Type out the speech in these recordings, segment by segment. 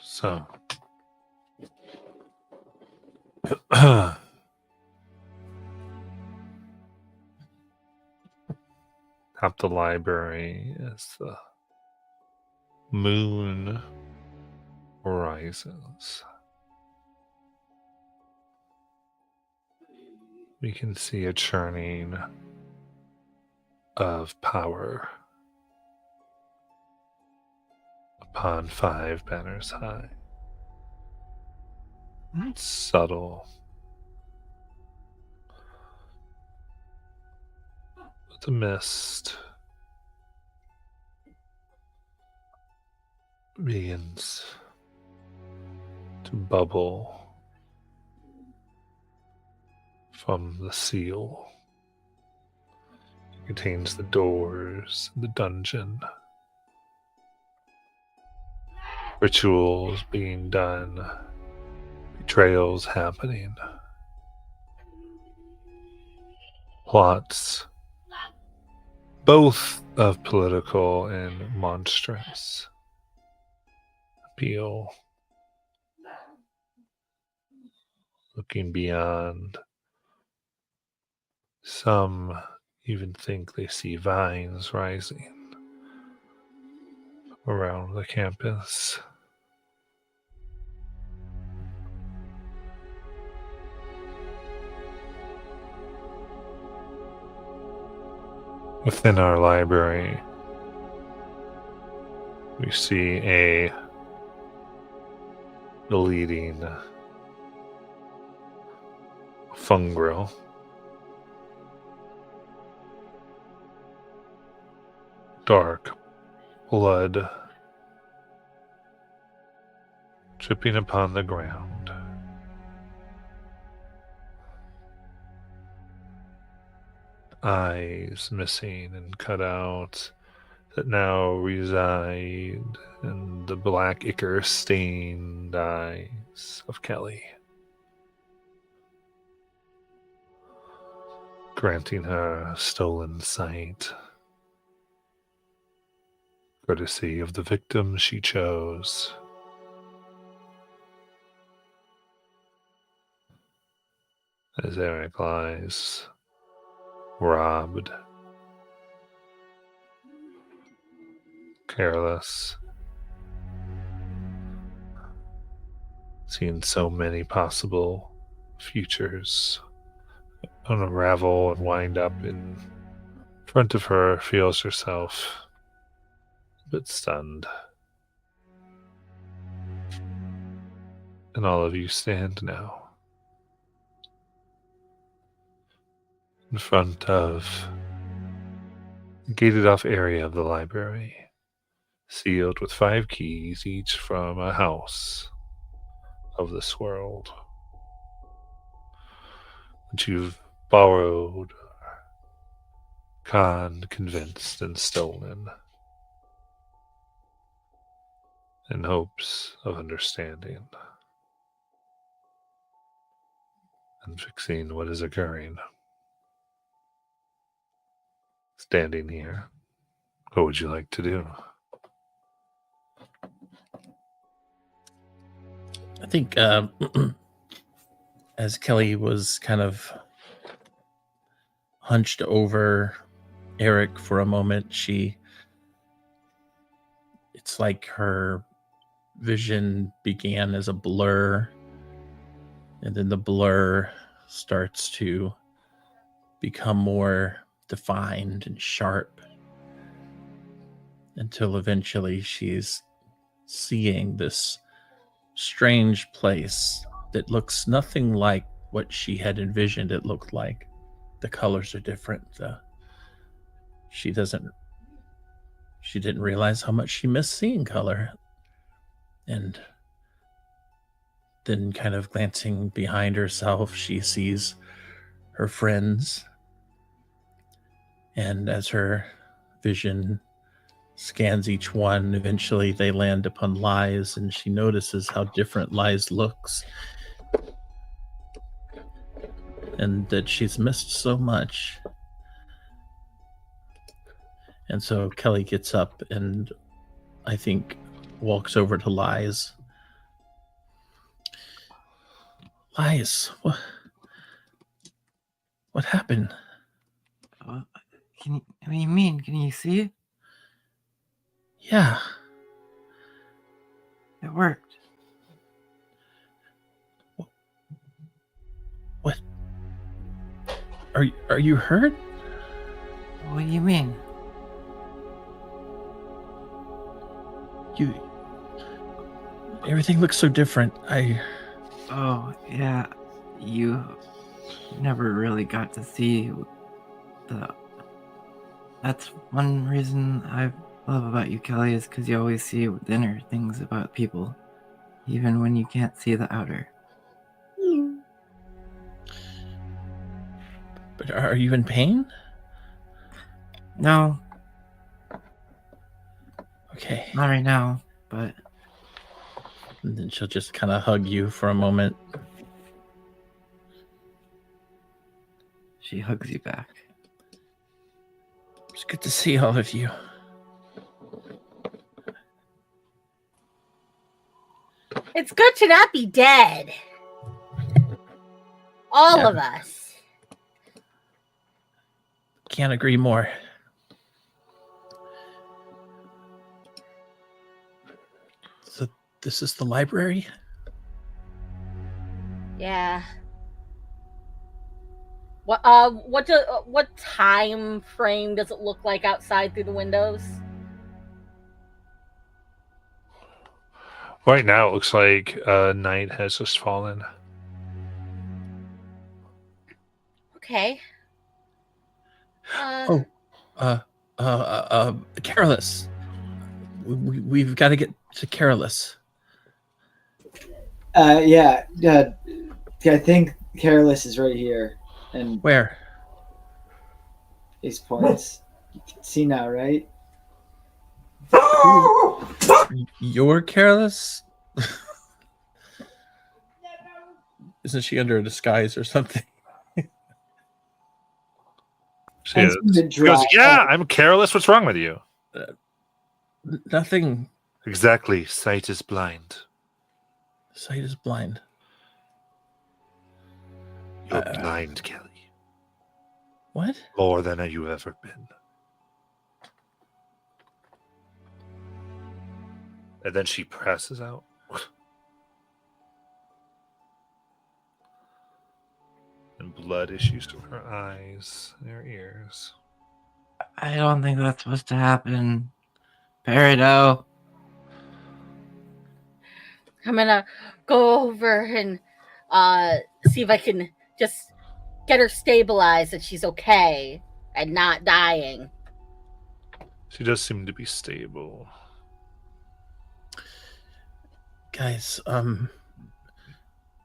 So, top the library as the moon rises. We can see a churning of power upon 5 banners high. It's subtle, but the mist begins to bubble from the seal. It contains the doors, the dungeon, rituals being done, betrayals happening, plots, both of political and monstrous appeal, looking beyond. Some even think they see vines rising around the campus. Within our library, we see the leading fungrel. Dark blood dripping upon the ground. Eyes missing and cut out that now reside in the black ichor stained eyes of Kelly, granting her stolen sight, courtesy of the victim she chose. As Eric lies robbed, careless, seeing so many possible futures unravel and wind up in front of her, feels herself a bit stunned. And all of you stand now in front of a gated off area of the library, sealed with 5 keys, each from a house of this world, that you've borrowed, conned, convinced, and stolen in hopes of understanding and fixing what is occurring. Standing here, what would you like to do? I think as Kelly was kind of hunched over Eric for a moment, it's like her vision began as a blur, and then the blur starts to become more defined and sharp until eventually she's seeing this strange place that looks nothing like what she had envisioned it looked like. The colors are different. She didn't realize how much she missed seeing color. And then, kind of glancing behind herself, she sees her friends. And as her vision scans each one, eventually they land upon Lies, and she notices how different Lies looks, and that she's missed so much. And so Kelly gets up and I think walks over to Lies Lies. What happened? What do you mean? Can you see? Yeah. It worked. What? Are you hurt? What do you mean? Everything looks so different. Oh, yeah. You never really got to see the... That's one reason I love about you, Kelly, is because you always see the inner things about people, even when you can't see the outer. But are you in pain? No, Okay. not right now, but And then she'll just kind of hug you for a moment. she hugs you back. It's good to see all of you. It's good to not be dead. All Yeah. of us. Can't agree more. So this is the library? Yeah. What time frame does it look like outside through the windows? Right now, it looks like night has just fallen. Okay. Careless. We've got to get to Careless. Yeah. I think Careless is right here. And Where? these points. You can see now, right? You're Careless? Isn't she under a disguise or something? She And is. some of the She goes, dry- yeah, I'm careless. What's wrong with you? Nothing. Exactly. Sight is blind. Sight is blind. You're blind, Kelly. What? More than you've ever been. And then she passes out. And blood issues from her eyes and her ears. I don't think that's supposed to happen. Peridot. I'm gonna go over and see if I can just get her stabilized that she's okay and not dying. She does seem to be stable. Guys,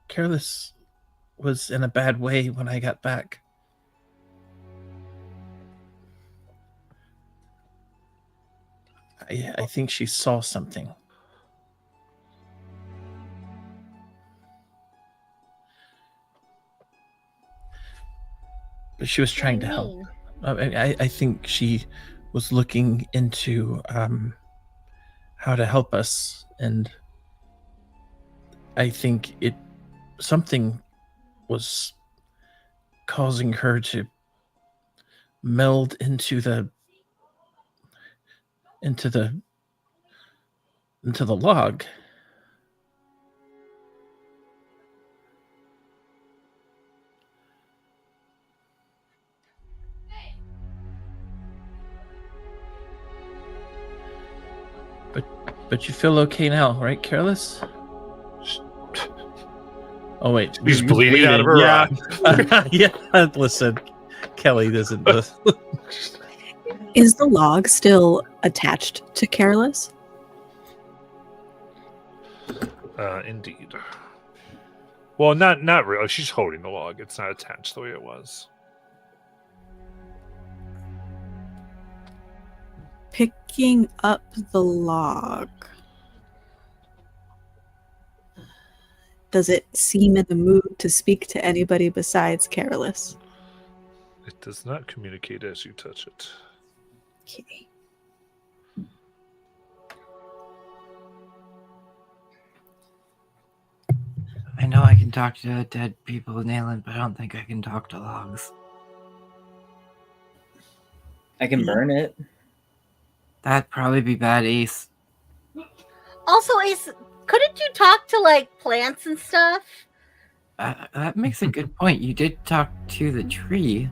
Careless was in a bad way when I got back. I think she saw something. But she was trying to help. I think she was looking into how to help us, and I think something was causing her to meld into the log. But you feel okay now, right, Careless? Oh wait, She's you're bleeding out of her yeah. eye. Yeah, listen, Kelly doesn't. Is the log still attached to Careless? Indeed. Well, not really. She's holding the log. It's not attached the way it was. Picking up the log. Does it seem in the mood to speak to anybody besides Careless? It does not communicate as you touch it. Okay. I know I can talk to dead people, Nayland, but I don't think I can talk to logs. I can burn it. That'd probably be bad, Ace. Also, Ace, couldn't you talk to like plants and stuff? That makes a good point. You did talk to the tree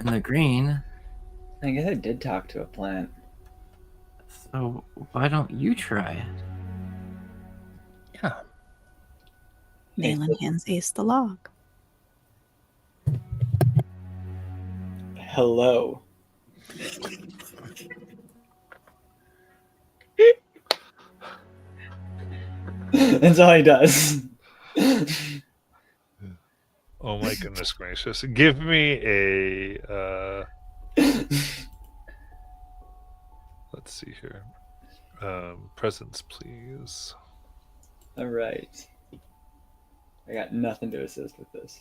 in the green. I guess I did talk to a plant. So why don't you try? Yeah. Nayland hands Ace the log. Hello. That's all he does. Oh my goodness gracious. Give me a let's see here. Presence, please. All right. I got nothing to assist with this.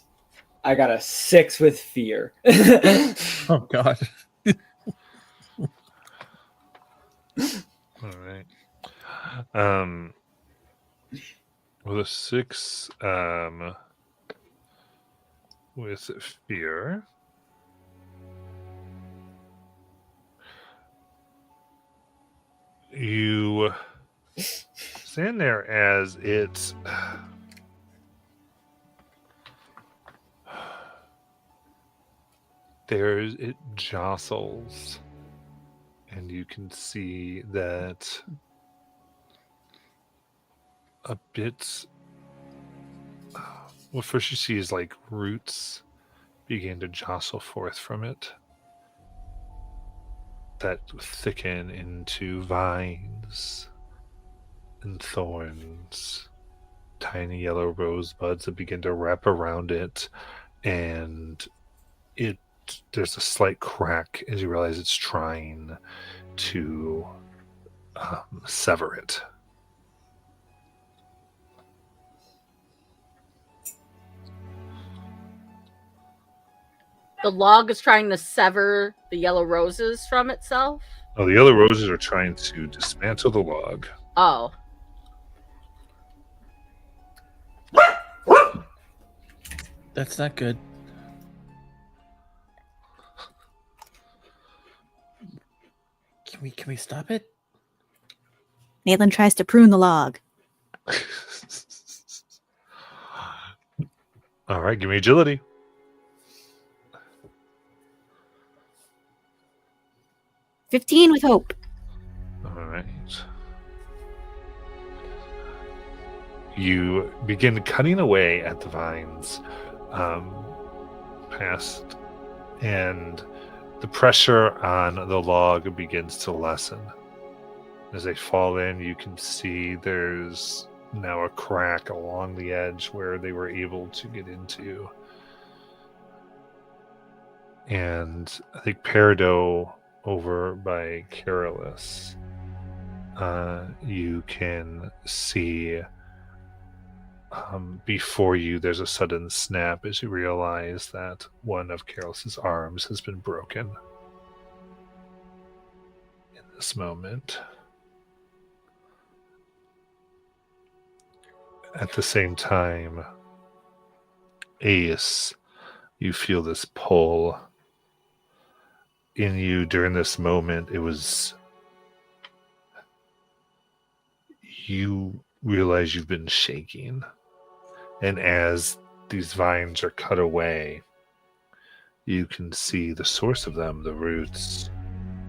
I got a 6 with fear. Oh God. All right. With a 6, with fear. You stand there as it it jostles, and you can see that a bit. Well, first you see is like roots begin to jostle forth from it that thicken into vines and thorns, tiny yellow rosebuds that begin to wrap around it, and there's a slight crack as you realize it's trying to sever it. The log is trying to sever the yellow roses from itself. Oh, the yellow roses are trying to dismantle the log. Oh. That's not good. Can we stop it? Nayland tries to prune the log. All right, give me agility. "15 with hope." All right. You begin cutting away at the vines past, and the pressure on the log begins to lessen. As they fall in, you can see there's now a crack along the edge where they were able to get into. And I think Peridot over by Carolus, you can see before you there's a sudden snap as you realize that one of Carolus's arms has been broken in this moment. At the same time, Ace, you feel this pull in you during this moment. It was, you realize you've been shaking, and as these vines are cut away, you can see the source of them, the roots,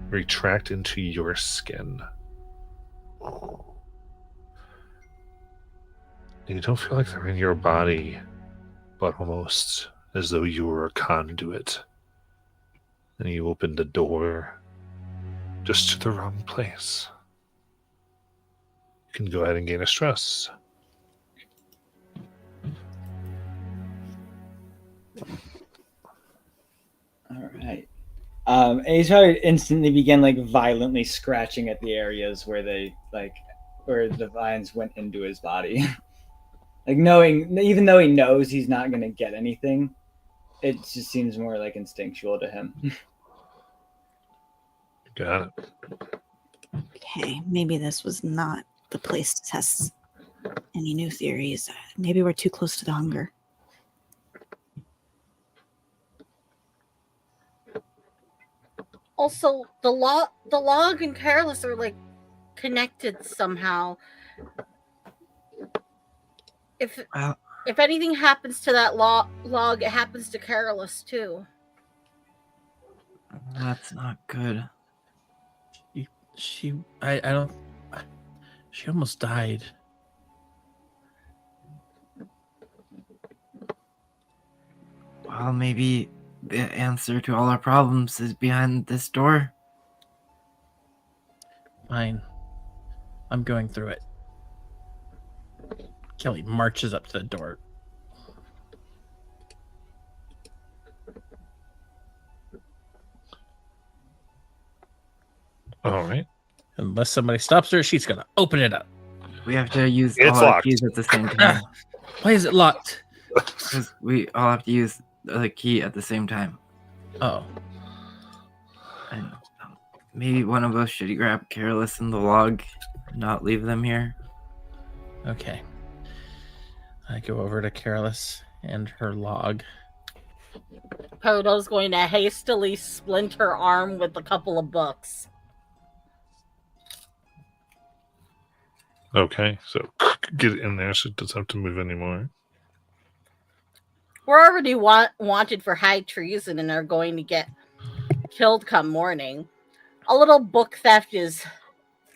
retract into your skin. You don't feel like they're in your body, but almost as though you were a conduit. And you opened the door just to the wrong place. You can go ahead and gain a stress. All right. Ace probably instantly began like violently scratching at the areas where where the vines went into his body. Like even though he knows he's not going to get anything, it just seems more like instinctual to him. Got it. Okay, maybe this was not the place to test Any new theories? Maybe we're too close to the hunger. Also, the log and Careless are like connected somehow. If Well, if anything happens to that log, it happens to Careless too. that's not good. I don't. She almost died. Well, maybe the answer to all our problems is behind this door. Fine. I'm going through it. Kelly marches up to the door. All right. Unless somebody stops her, she's gonna open it up. We have to use It's all our locked. keys at the same time. Why is it locked? Because we all have to use the key at the same time. Oh, And maybe one of us should grab Careless and the log and not leave them here. okay. I go over to Careless and her log. Podo's going to hastily splint her arm with a couple of books. Okay, so get it in there so it doesn't have to move anymore. We're already wanted for high treason and are going to get killed come morning. A little book theft is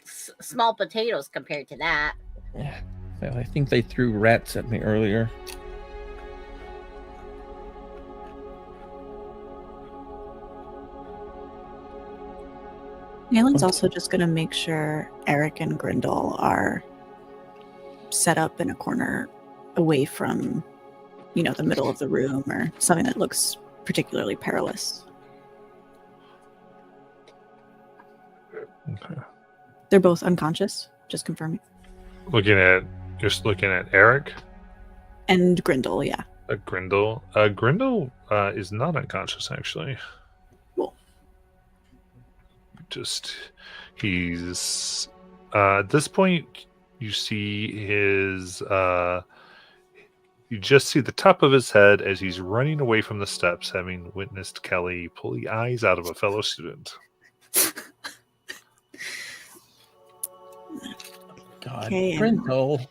small potatoes compared to that. Yeah. Well, I think they threw rats at me earlier. Nalen's also just going to make sure Eric and Grindel are set up in a corner away from, the middle of the room or something that looks particularly perilous. Okay. They're both unconscious, just confirming. Just looking at Eric. And Grindel, yeah. Grindel. Grindel is not unconscious, actually. Cool. He's at this point. You see you just see the top of his head as he's running away from the steps, having witnessed Kelly pull the eyes out of a fellow student. God, Okay. Grindel.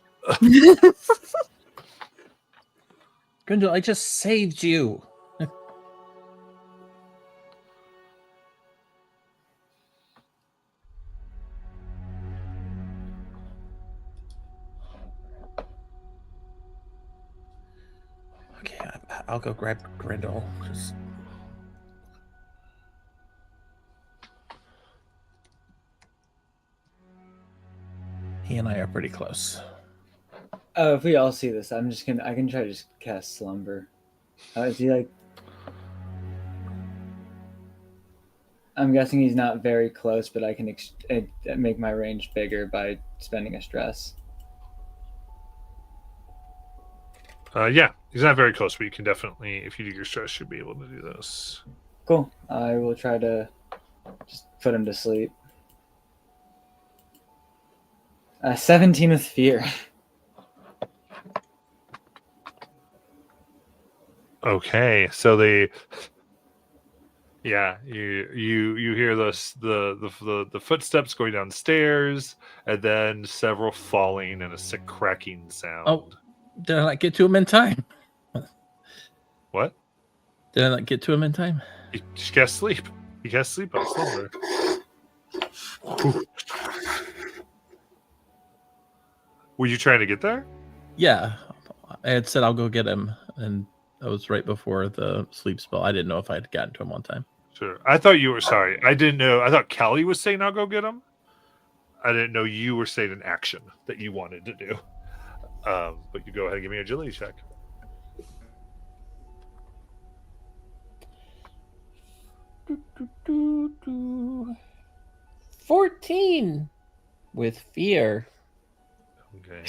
Grindel, I just saved you. Okay, I'll go grab Grindel. He and I are pretty close. Oh, if we all see this, I can try to just cast Slumber. Is he like? I'm guessing he's not very close, but I can make my range bigger by spending a stress. Yeah, he's not very close, but you can definitely, if you do your stress, you'll be able to do this. Cool. I will try to just put him to sleep. 17 with fear. Okay, so you hear the footsteps going down the stairs, and then several falling and a sick cracking sound. Oh, did I not get to him in time? What? Did I not get to him in time? You just can't sleep. You can't sleep on Slumber. Were you trying to get there? Yeah, I had said I'll go get him, and that was right before the sleep spell. I didn't know if I had gotten to him on time. Sure. I thought you were sorry. I didn't know. I thought Kelly was saying I'll go get him. I didn't know you were saying an action that you wanted to do. But you go ahead and give me an agility check. 14 with fear. Okay.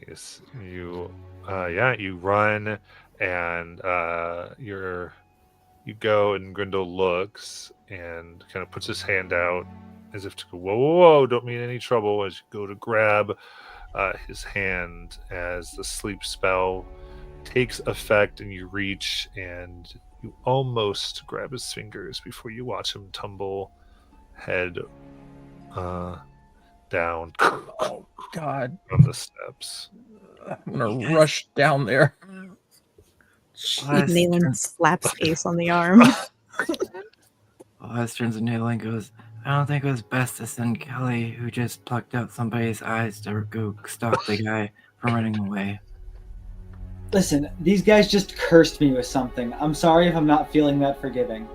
Yes, you run and you go, and Grindel looks and kind of puts his hand out as if to go, whoa, don't mean any trouble, as you go to grab his hand as the sleep spell takes effect, and you reach and you almost grab his fingers before you watch him tumble head down Oh God! on the steps. I'm gonna You guys- rush down there. Wes Nayland turns, slaps Ace on the arm. Wes turns to Neil and goes, I don't think it was best to send Kelly, who just plucked out somebody's eyes, to go stop the guy from running away. Listen, these guys just cursed me with something. I'm sorry if I'm not feeling that forgiving.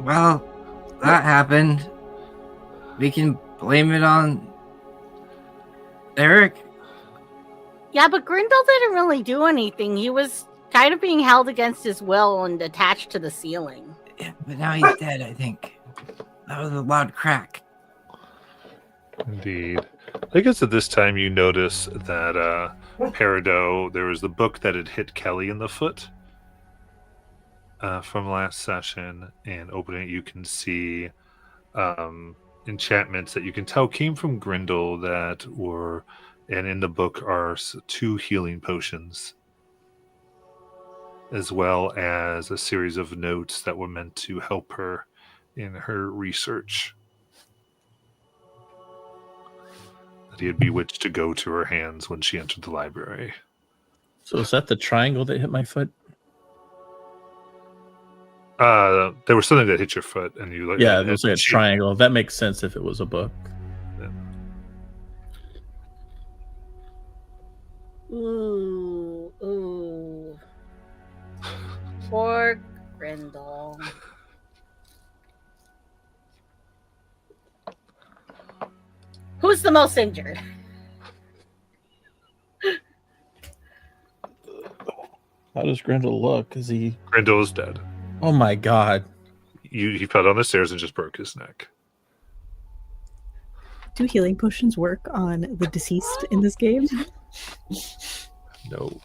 Well, that happened. We can blame it on Eric. Yeah, but Grindel didn't really do anything. He was kind of being held against his will and attached to the ceiling. Yeah, but now he's dead, I think. That was a loud crack. Indeed. I guess at this time you notice that Peridot, there was the book that had hit Kelly in the foot from last session, and opening it you can see enchantments that you can tell came from Grindel that were, and in the book are 2 healing potions, as well as a series of notes that were meant to help her in her research that he had bewitched to go to her hands when she entered the library. So is that the triangle that hit my foot? There was something that hit your foot, and you Yeah, it was like a she- triangle. That makes sense if it was a book. Ooh. Poor Grindel. Who's the most injured? How does Grindel look? Is he? Grindel is dead. Oh my God! He fell down the stairs and just broke his neck. Do healing potions work on the deceased in this game? No.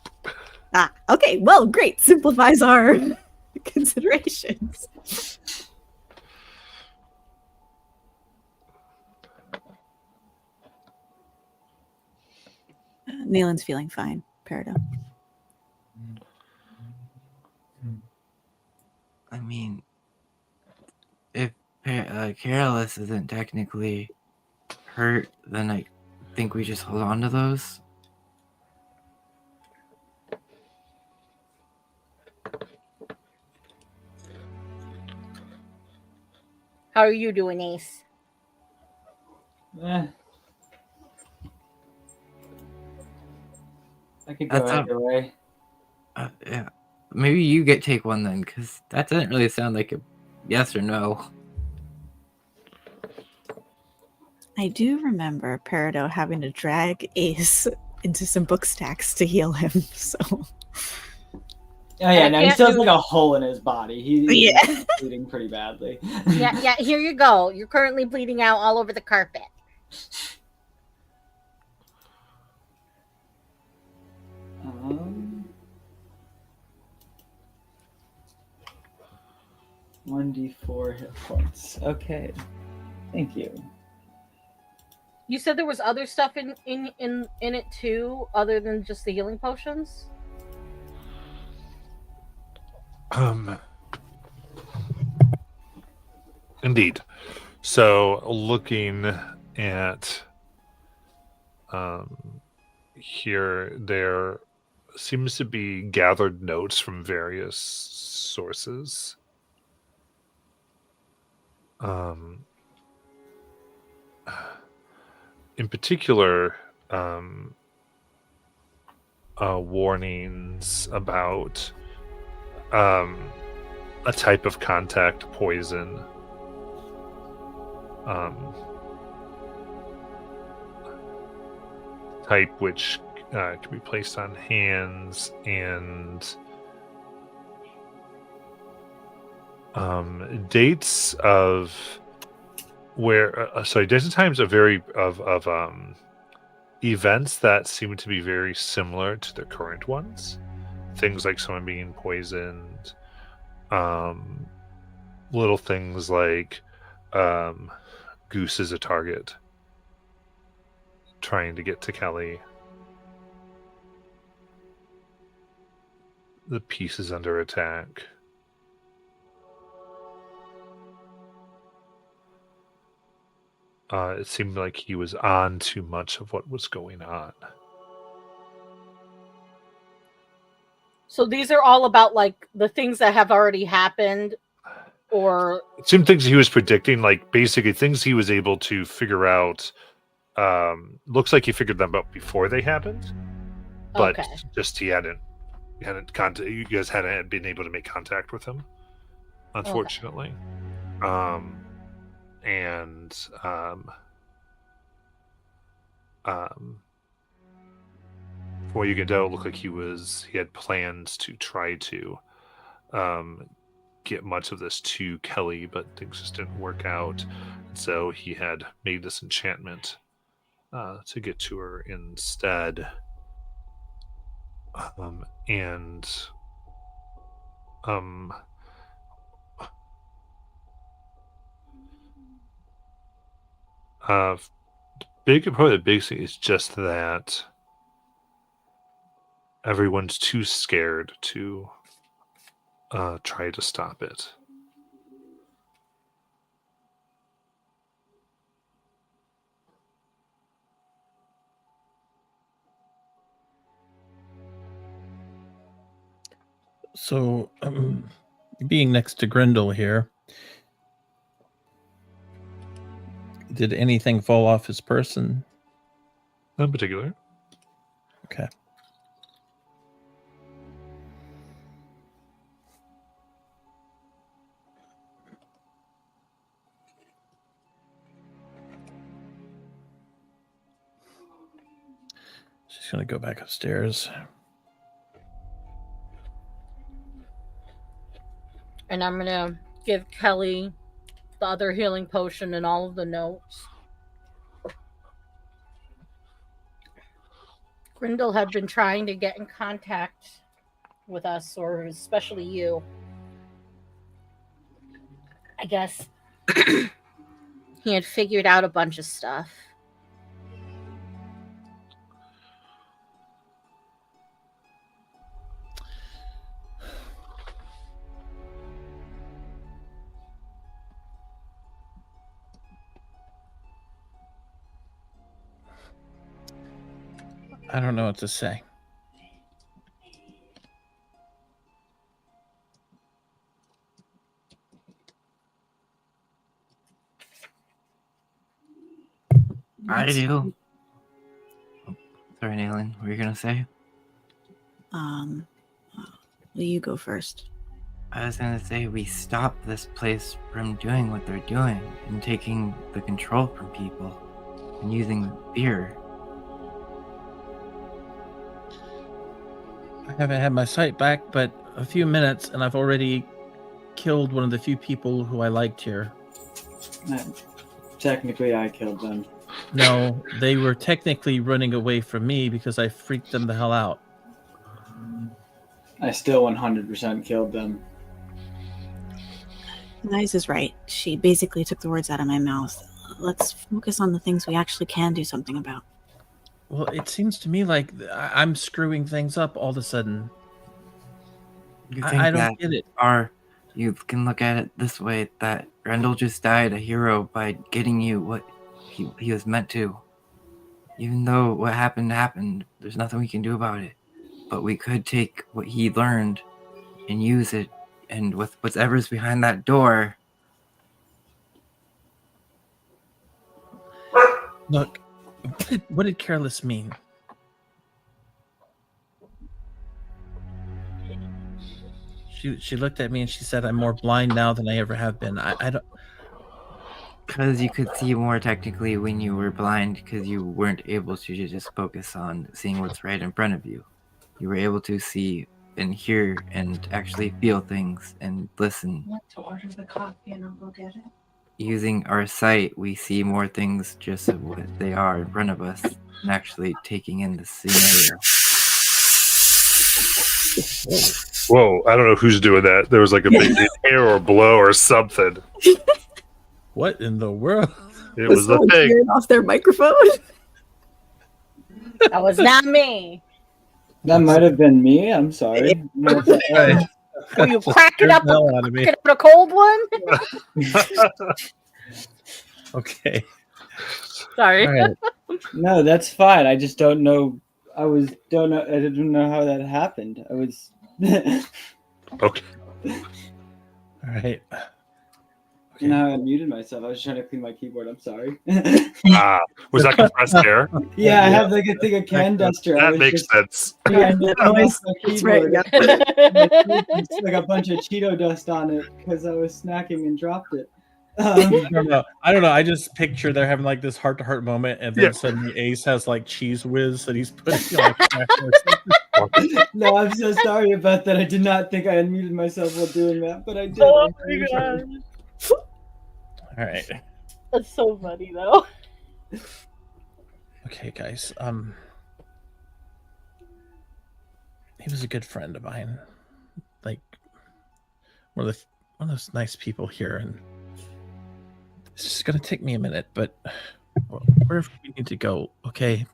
Ah, okay. Well, great. Simplifies our considerations. Nayland's feeling fine, Peridot. I mean, if Careless isn't technically hurt, then I think we just hold on to those. How are you doing, Ace? Eh. I could go That's either way. Yeah. Maybe you take one then, because that doesn't really sound like a yes or no. I do remember Peridot having to drag Ace into some book stacks to heal him. So Oh yeah, I no, he can't still has do- like a hole in his body. He's Yeah. bleeding pretty badly. Yeah, here you go. You're currently bleeding out all over the carpet. Um, 1d4 hit points. Okay, thank you. You said there was other stuff in it too, other than just the healing potions? Indeed. So looking at here, there seems to be gathered notes from various sources. In particular, warnings about a type of contact poison. Type which can be placed on hands, and dates of where dates and times of events that seem to be very similar to the current ones. Things like someone being poisoned, little things like Goose is a target, trying to get to Kelly. The piece is under attack. It seemed like he was on too much of what was going on. So these are all about like the things that have already happened, or It seemed things he was predicting, like basically things he was able to figure out. Looks like he figured them out before they happened, but okay. just he hadn't contact. You guys hadn't been able to make contact with him, unfortunately. From what you can tell, it looked like he had plans to try to get much of this to Kelly, but things just didn't work out. So he had made this enchantment to get to her instead. Probably the big thing is just that everyone's too scared to try to stop it. So, being next to Grindel here, did anything fall off his person? In particular. Okay. She's going to go back upstairs. And I'm gonna give Kelly the other healing potion and all of the notes. Grindel had been trying to get in contact with us, or especially you. I guess he had figured out a bunch of stuff. I don't know what to say. I do. Oh, sorry, Nayland. What were you gonna say? Will you go first? I was gonna say we stop this place from doing what they're doing and taking the control from people and using fear. I haven't had my sight back, but a few minutes, and I've already killed one of the few people who I liked here. Technically, I killed them. No, they were technically running away from me because I freaked them the hell out. I still 100% killed them. Liz is right. She basically took the words out of my mouth. Let's focus on the things we actually can do something about. Well, it seems to me like I'm screwing things up all of a sudden. You think I that don't get it. you can look at it this way, that Grendel just died a hero by getting you what he was meant to. Even though what happened, there's nothing we can do about it. But we could take what he learned and use it, and with whatever's behind that door. Look, what did careless mean? She looked at me and she said, "I'm more blind now than I ever have been." I don't. Because you could see more technically when you were blind, because you weren't able to just focus on seeing what's right in front of you. You were able to see and hear and actually feel things and listen. I want to order the coffee and I'll go get it. Using our sight, we see more things just of what they are in front of us and actually taking in the scenario. Whoa, I don't know who's doing that. There was like a big hair or blow or something. What in the world? It was a someone thing. tearing off their microphone? That was not me. That might have been me. I'm sorry. No, Right. Were you cracking up, Scared the hell out of me. cracking up a cold one? Okay. Sorry. All right. no, that's fine. I just don't know. I didn't know how that happened. I was. Okay. All right. Okay. Now I muted myself. I was trying to clean my keyboard. I'm sorry. Was that compressed air? Yeah, I have like a thing of can duster. I That was makes just sense. trying to clean off my That's right, keyboard. yeah. It's like a bunch of Cheeto dust on it because I was snacking and dropped it. I don't know. I just picture they're having like this heart-to-heart moment, and then Yeah. suddenly Ace has like cheese whiz that he's putting on. Or No, I'm so sorry about that. I did not think I unmuted myself while doing that, but I did. Oh I'm my very sorry. god. All right. That's so funny though. Okay, guys. He was a good friend of mine. Like one of those nice people here, and it's just gonna take me a minute, but wherever we need to go, okay.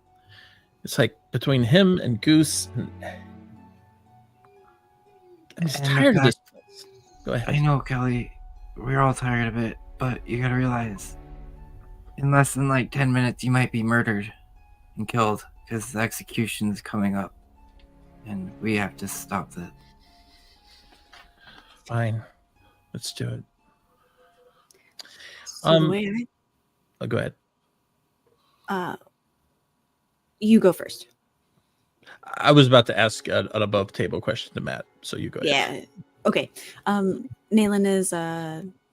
It's like between him and Goose, and I'm just And tired of the this place. Go I ahead. know, Kelly. We're all tired of it, but you gotta realize, in less than like 10 minutes, you might be murdered and killed because the execution is coming up, and we have to stop that. Fine, let's do it. So the way Oh, go ahead. you go first. I was about to ask an above table question to Matt, so you go ahead. Yeah. Okay. Nayland is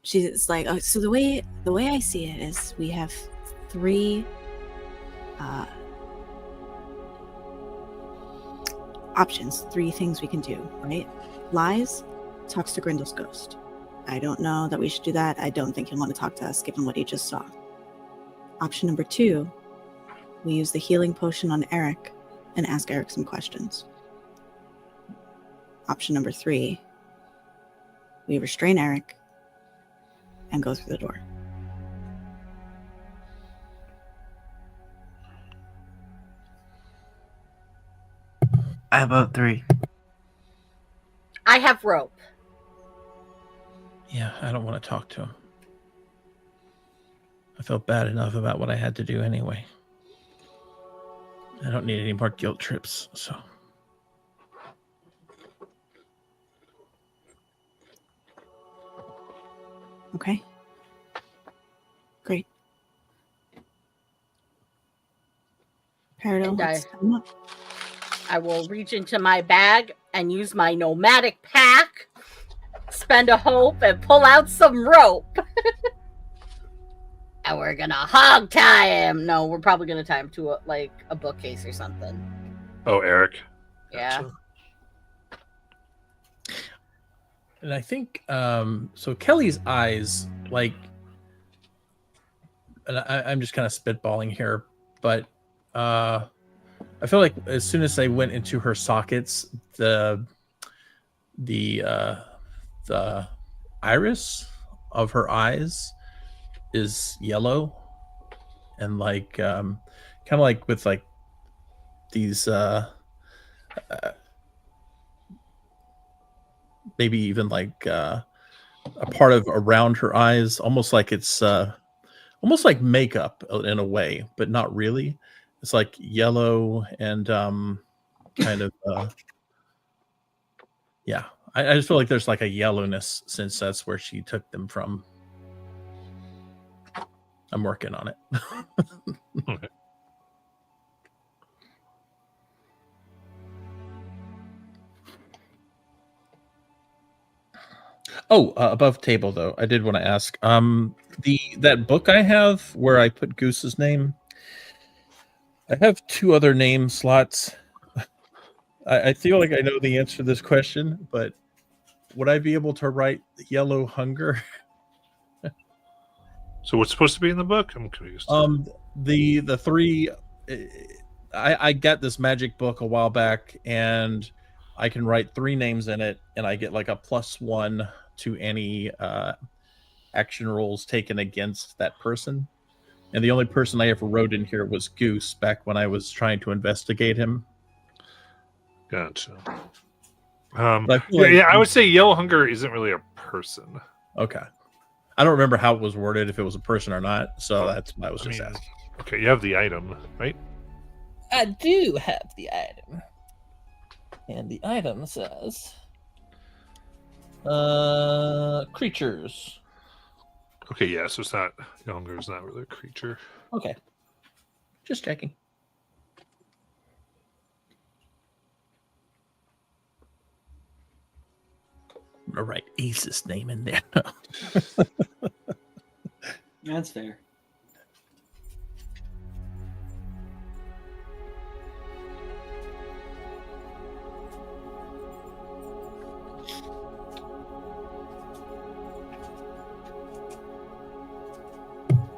she's like, oh, so the way I see it is we have three options, three things we can do, right? Lies, talks to Grindel's ghost. I don't know that we should do that. I don't think he'll want to talk to us given what he just saw. Option number 2, we use the healing potion on Eric and ask Eric some questions. Option number 3, we restrain Eric and go through the door. I have about 3. I have rope. Yeah, I don't want to talk to him. I felt bad enough about what I had to do anyway. I don't need any more guilt trips, so. Okay. Great. Peridot, And let's set him up. I will reach into my bag and use my nomadic pack, spend a hope, and pull out some rope. And we're gonna hog tie him. No, we're probably gonna tie him to a bookcase or something. Oh, Eric. Yeah. Gotcha. And I think, so Kelly's eyes, like, and I'm just kind of spitballing here, but I feel like as soon as they went into her sockets, the iris of her eyes is yellow, and like kind of like with like these maybe even like a part of around her eyes, almost like it's almost like makeup in a way, but not really. It's like yellow and kind of yeah. I just feel like there's like a yellowness since that's where she took them from. I'm working on it. Okay. Oh, above table though, I did want to ask. That book I have where I put Goose's name, I have 2 other name slots. I feel like I know the answer to this question, but would I be able to write Yellow Hunger? So what's supposed to be in the book? I'm confused. The 3. I got this magic book a while back, and I can write 3 names in it, and I get like a +1 to any action rolls taken against that person. And the only person I ever rode in here was Goose back when I was trying to investigate him. Gotcha. But I feel Yeah, like- yeah, I would say Yellow Hunger isn't really a person. Okay. I don't remember how it was worded, if it was a person or not. So that's why I was just asking. Okay, you have the item, right? I do have the item. And the item says creatures. Okay, yeah, so it's not Yellow Hunger is not really a creature. Okay. Just checking. I'm gonna write Ace's name in there. That's fair.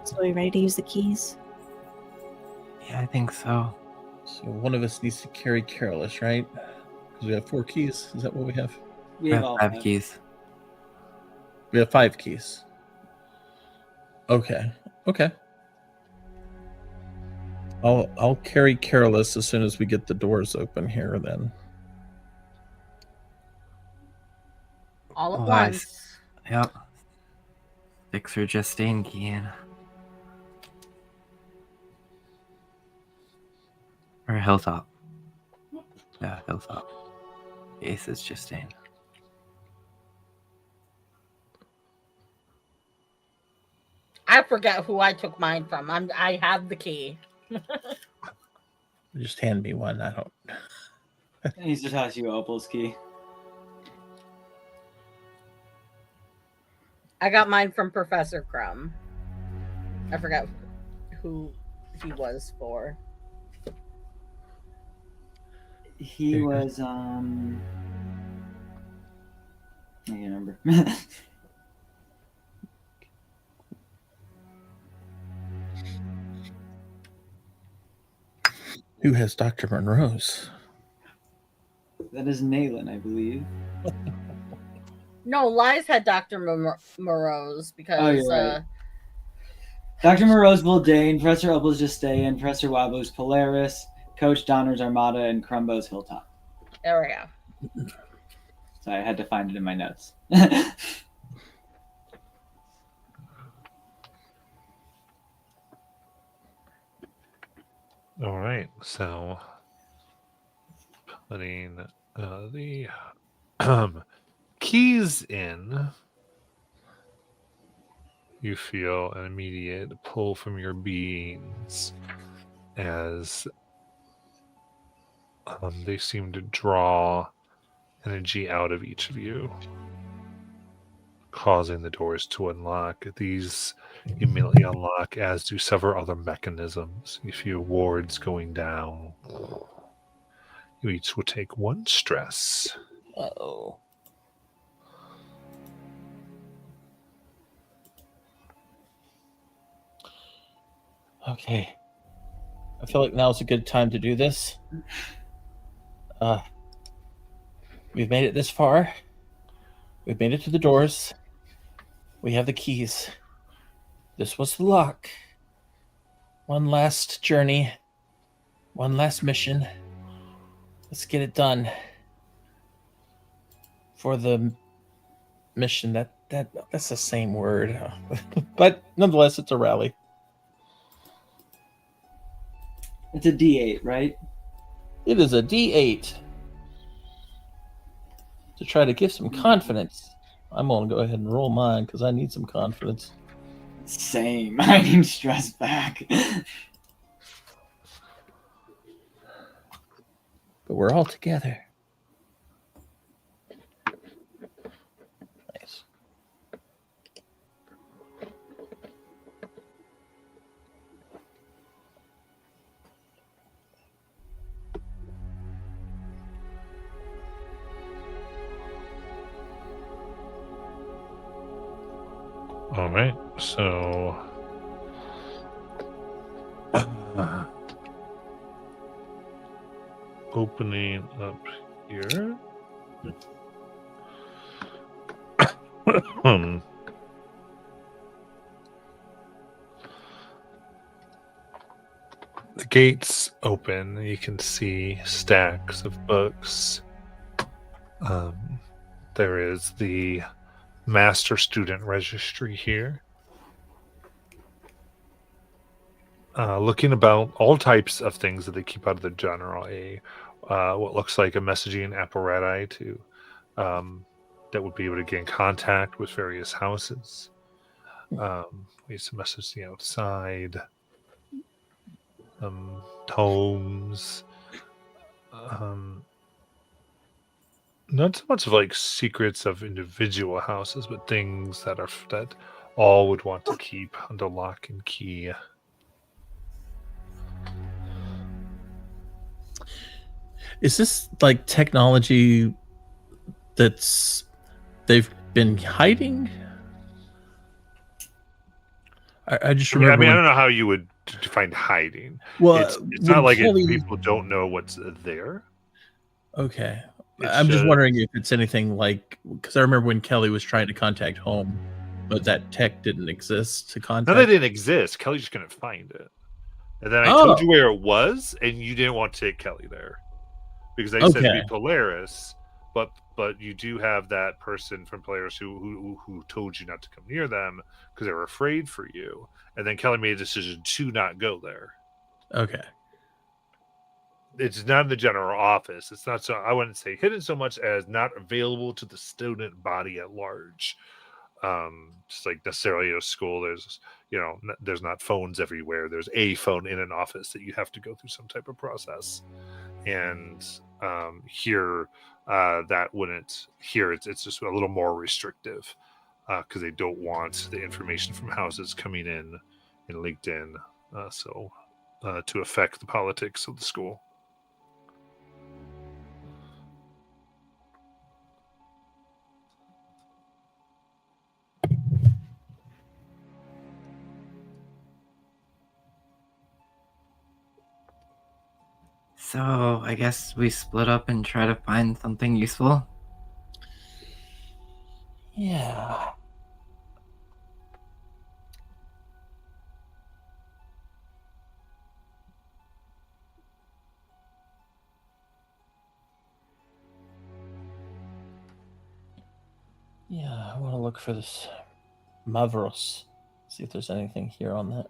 So are you ready to use the keys? Yeah, I think so. So one of us needs to carry Careless, right? Because we have 4 keys. Is that what we have? We We have have all 5 keys. We have 5 keys. Okay. Okay. I'll carry Careless as soon as we get the doors open here then. All at Oh, I once. Yep. 6 are Justine keying. Or Hilltop. Yeah, Hilltop. Ace is Justine. I forget who I took mine from. I have the key. Just hand me one. I don't. I need to toss you Opal's key. I got mine from Professor Crumb. I forgot who he was for. He There you go. was I can't remember. Who has Dr. Monroe's? That is Nayland, I believe. No, Lies had Dr. Moreau's because Oh, you're right. Dr. Moreau's Buldane, Professor Opal's Justine, Professor Wabo's Polaris, Coach Donner's Armada, and Crumbo's Hilltop. there we go. So I had to find it in my notes. All right, so putting the keys in, you feel an immediate pull from your beings as they seem to draw energy out of each of you, causing the doors to unlock. These immediately unlock, as do several other mechanisms. You feel wards going down. You each will take 1 stress. Uh-oh. Okay. I feel like now's a good time to do this. We've made it this far. We've made it to the doors. We have the keys. This was the lock. One last journey. One last mission. Let's get it done. For the mission, that's the same word. But nonetheless, it's a rally. It's a D8, right? It is a D8. To try to give some confidence. I'm going to go ahead and roll mine because I need some confidence. Same. I need stress back. But we're all together. Nice. All right, so opening up here. The gates open. You can see stacks of books. There is the master student registry here. Looking about all types of things that they keep out of the general. What looks like a messaging apparatus to that would be able to get in contact with various houses. We have some messaging outside. Homes. Not so much of like secrets of individual houses, but things that all would want to keep under lock and key. Is this like technology they've been hiding? I just remember. I don't know how you would define hiding. Well, it's not like Kelly, people don't know what's there. Okay. It's I'm just wondering if it's anything like, because I remember when Kelly was trying to contact home, but that tech didn't exist to contact. No, that didn't exist. Kelly just couldn't find it. And then I told you where it was, and you didn't want to take Kelly there. Because I said be Polaris, but you do have that person from Polaris who told you not to come near them because they were afraid for you. And then Kelly made a decision to not go there. Okay. It's not in the general office. It's not so, I wouldn't say hidden so much as not available to the student body at large. Just like necessarily at a school, there's not phones everywhere. There's a phone in an office that you have to go through some type of process. And here, that wouldn't. Here, it's just a little more restrictive because they don't want the information from houses coming in and leaked in, to affect the politics of the school. So, I guess we split up and try to find something useful? Yeah. Yeah, I want to look for this Mavros. See if there's anything here on that.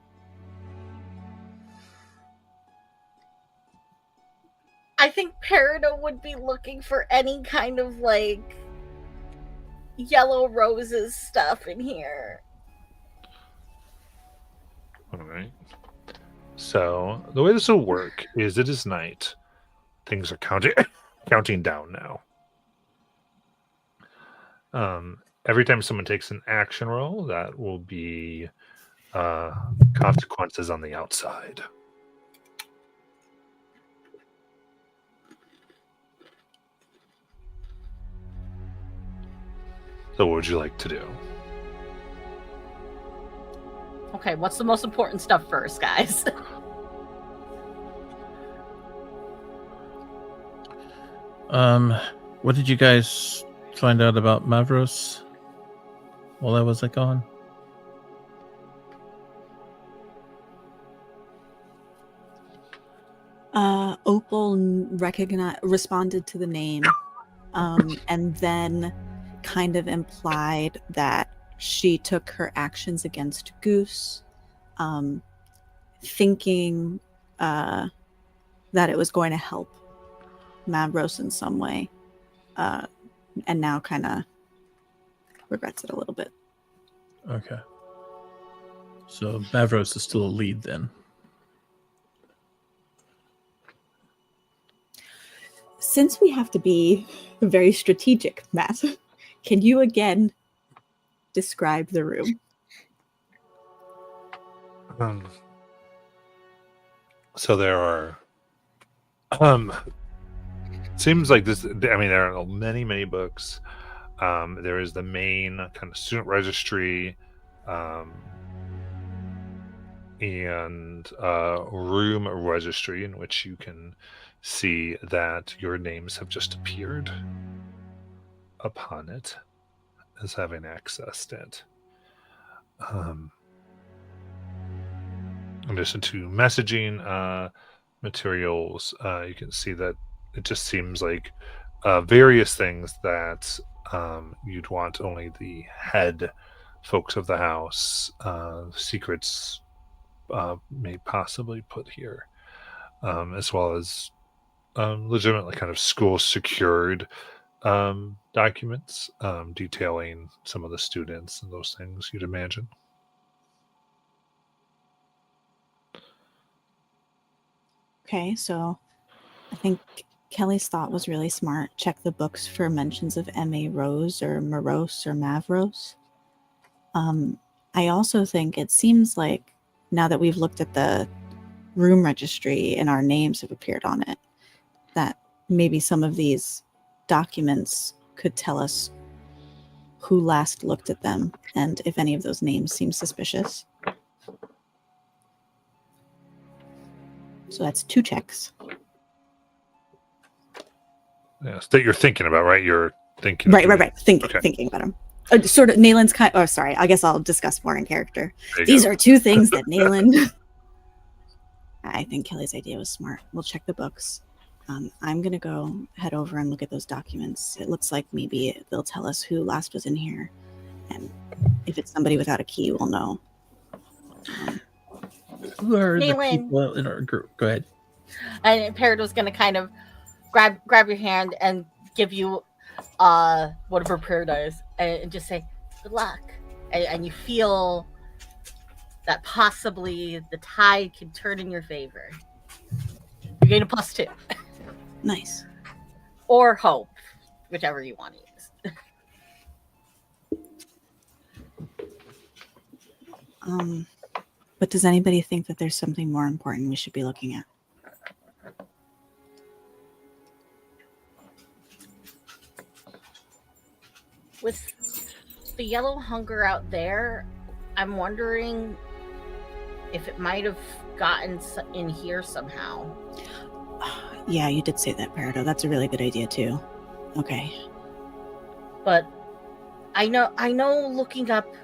I think Peridot would be looking for any kind of like yellow roses stuff in here. All right. So the way this will work is it is night. Things are counting down now. Every time someone takes an action roll, that will be consequences on the outside. So what would you like to do? Okay, what's the most important stuff first, guys? What did you guys find out about Mavros while I was gone? Opal responded to the name, and then kind of implied that she took her actions against Goose, thinking that it was going to help Mavros in some way, and now kind of regrets it a little bit. Okay. So Mavros is still a lead then. Since we have to be very strategic, Matt, can you again describe the room? So there are seems like this, I mean, there are many books. There is the main kind of student registry, and room registry, in which you can see that your names have just appeared upon it as having accessed it. In addition to messaging materials, you can see that it just seems like various things that you'd want only the head folks of the house, secrets may possibly put here, as well as legitimately kind of school secured documents detailing some of the students and those things you'd imagine. Okay, so I think Kelly's thought was really smart. Check the books for mentions of M.A. Rose or Morose or Mavros. I also think it seems like now that we've looked at the room registry and our names have appeared on it, that maybe some of these documents could tell us who last looked at them and if any of those names seem suspicious. So that's 2 checks. Yes, that you're thinking about, right? You're thinking. Right. Thinking about them. Sort of, Nalen's kind. Oh, sorry. I guess I'll discuss more in character. These are 2 things that Nalen. I think Kelly's idea was smart. We'll check the books. I'm gonna go head over and look at those documents. It looks like maybe they'll tell us who last was in here, and if it's somebody without a key, we'll know. Who are the Nalen. people in our group? Go ahead. And Peridot's going to kind of grab your hand and give you one of her prayer dice and just say, good luck. And you feel that possibly the tide can turn in your favor. You're getting a +2. Nice. Or hope, whichever you want to use. But does anybody think that there's something more important we should be looking at? With the yellow hunger out there, I'm wondering if it might have gotten in here somehow. Yeah, you did say that, Peridot. That's a really good idea too. Okay. But I know looking up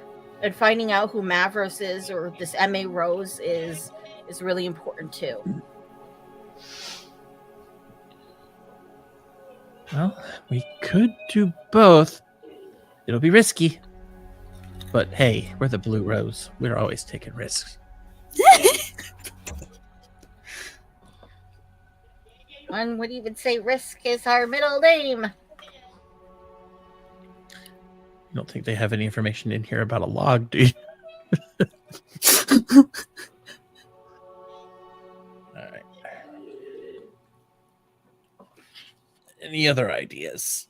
and finding out who Mavros is or this M.A. Rose is really important too. Well, we could do both. It'll be risky. But hey, we're the Blue Rose. We're always taking risks. One would even say Risk is our middle name. You don't think they have any information in here about a log, do you? All right. Any other ideas?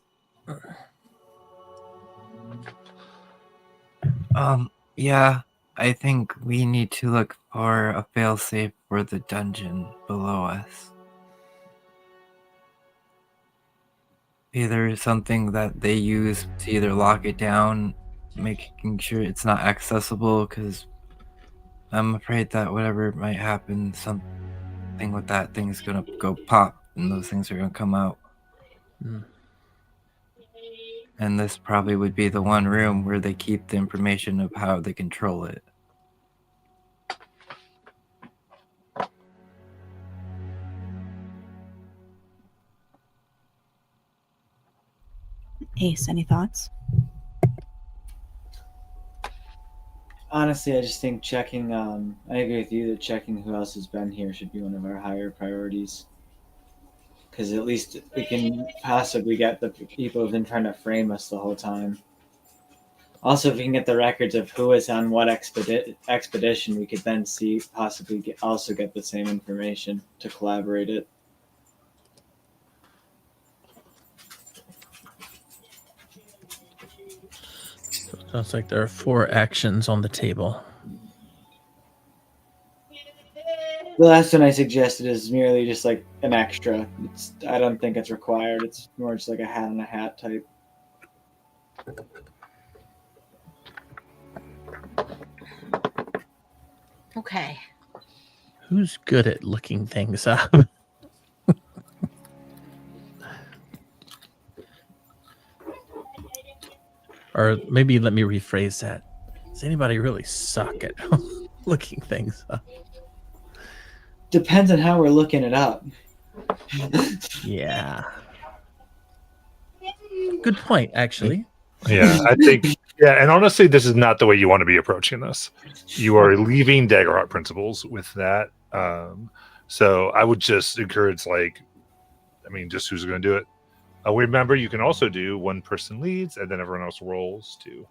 Yeah, I think we need to look for a failsafe for the dungeon below us. Either something that they use to either lock it down, making sure it's not accessible, because I'm afraid that whatever might happen, something with that thing's gonna go pop, and those things are gonna come out. And this probably would be the one room where they keep the information of how they control it. Ace, any thoughts? Honestly, I just think checking. I agree with you that checking who else has been here should be one of our higher priorities. Because at least we can possibly get the people who've been trying to frame us the whole time. Also, if we can get the records of who is on what expedition, we could then possibly get the same information to collaborate it. So it sounds like there are 4 actions on the table. The last one I suggested is merely just like an extra. I don't think it's required. It's more just like a hat on a hat type. Okay. Who's good at looking things up? Or maybe let me rephrase that. Does anybody really suck at looking things up? Depends on how we're looking it up. Yeah. Good point, actually. Yeah, I think. Yeah, and honestly, this is not the way you want to be approaching this. You are leaving Daggerheart principles with that. So I would just encourage, just who's going to do it. Remember, you can also do one person leads, and then everyone else rolls to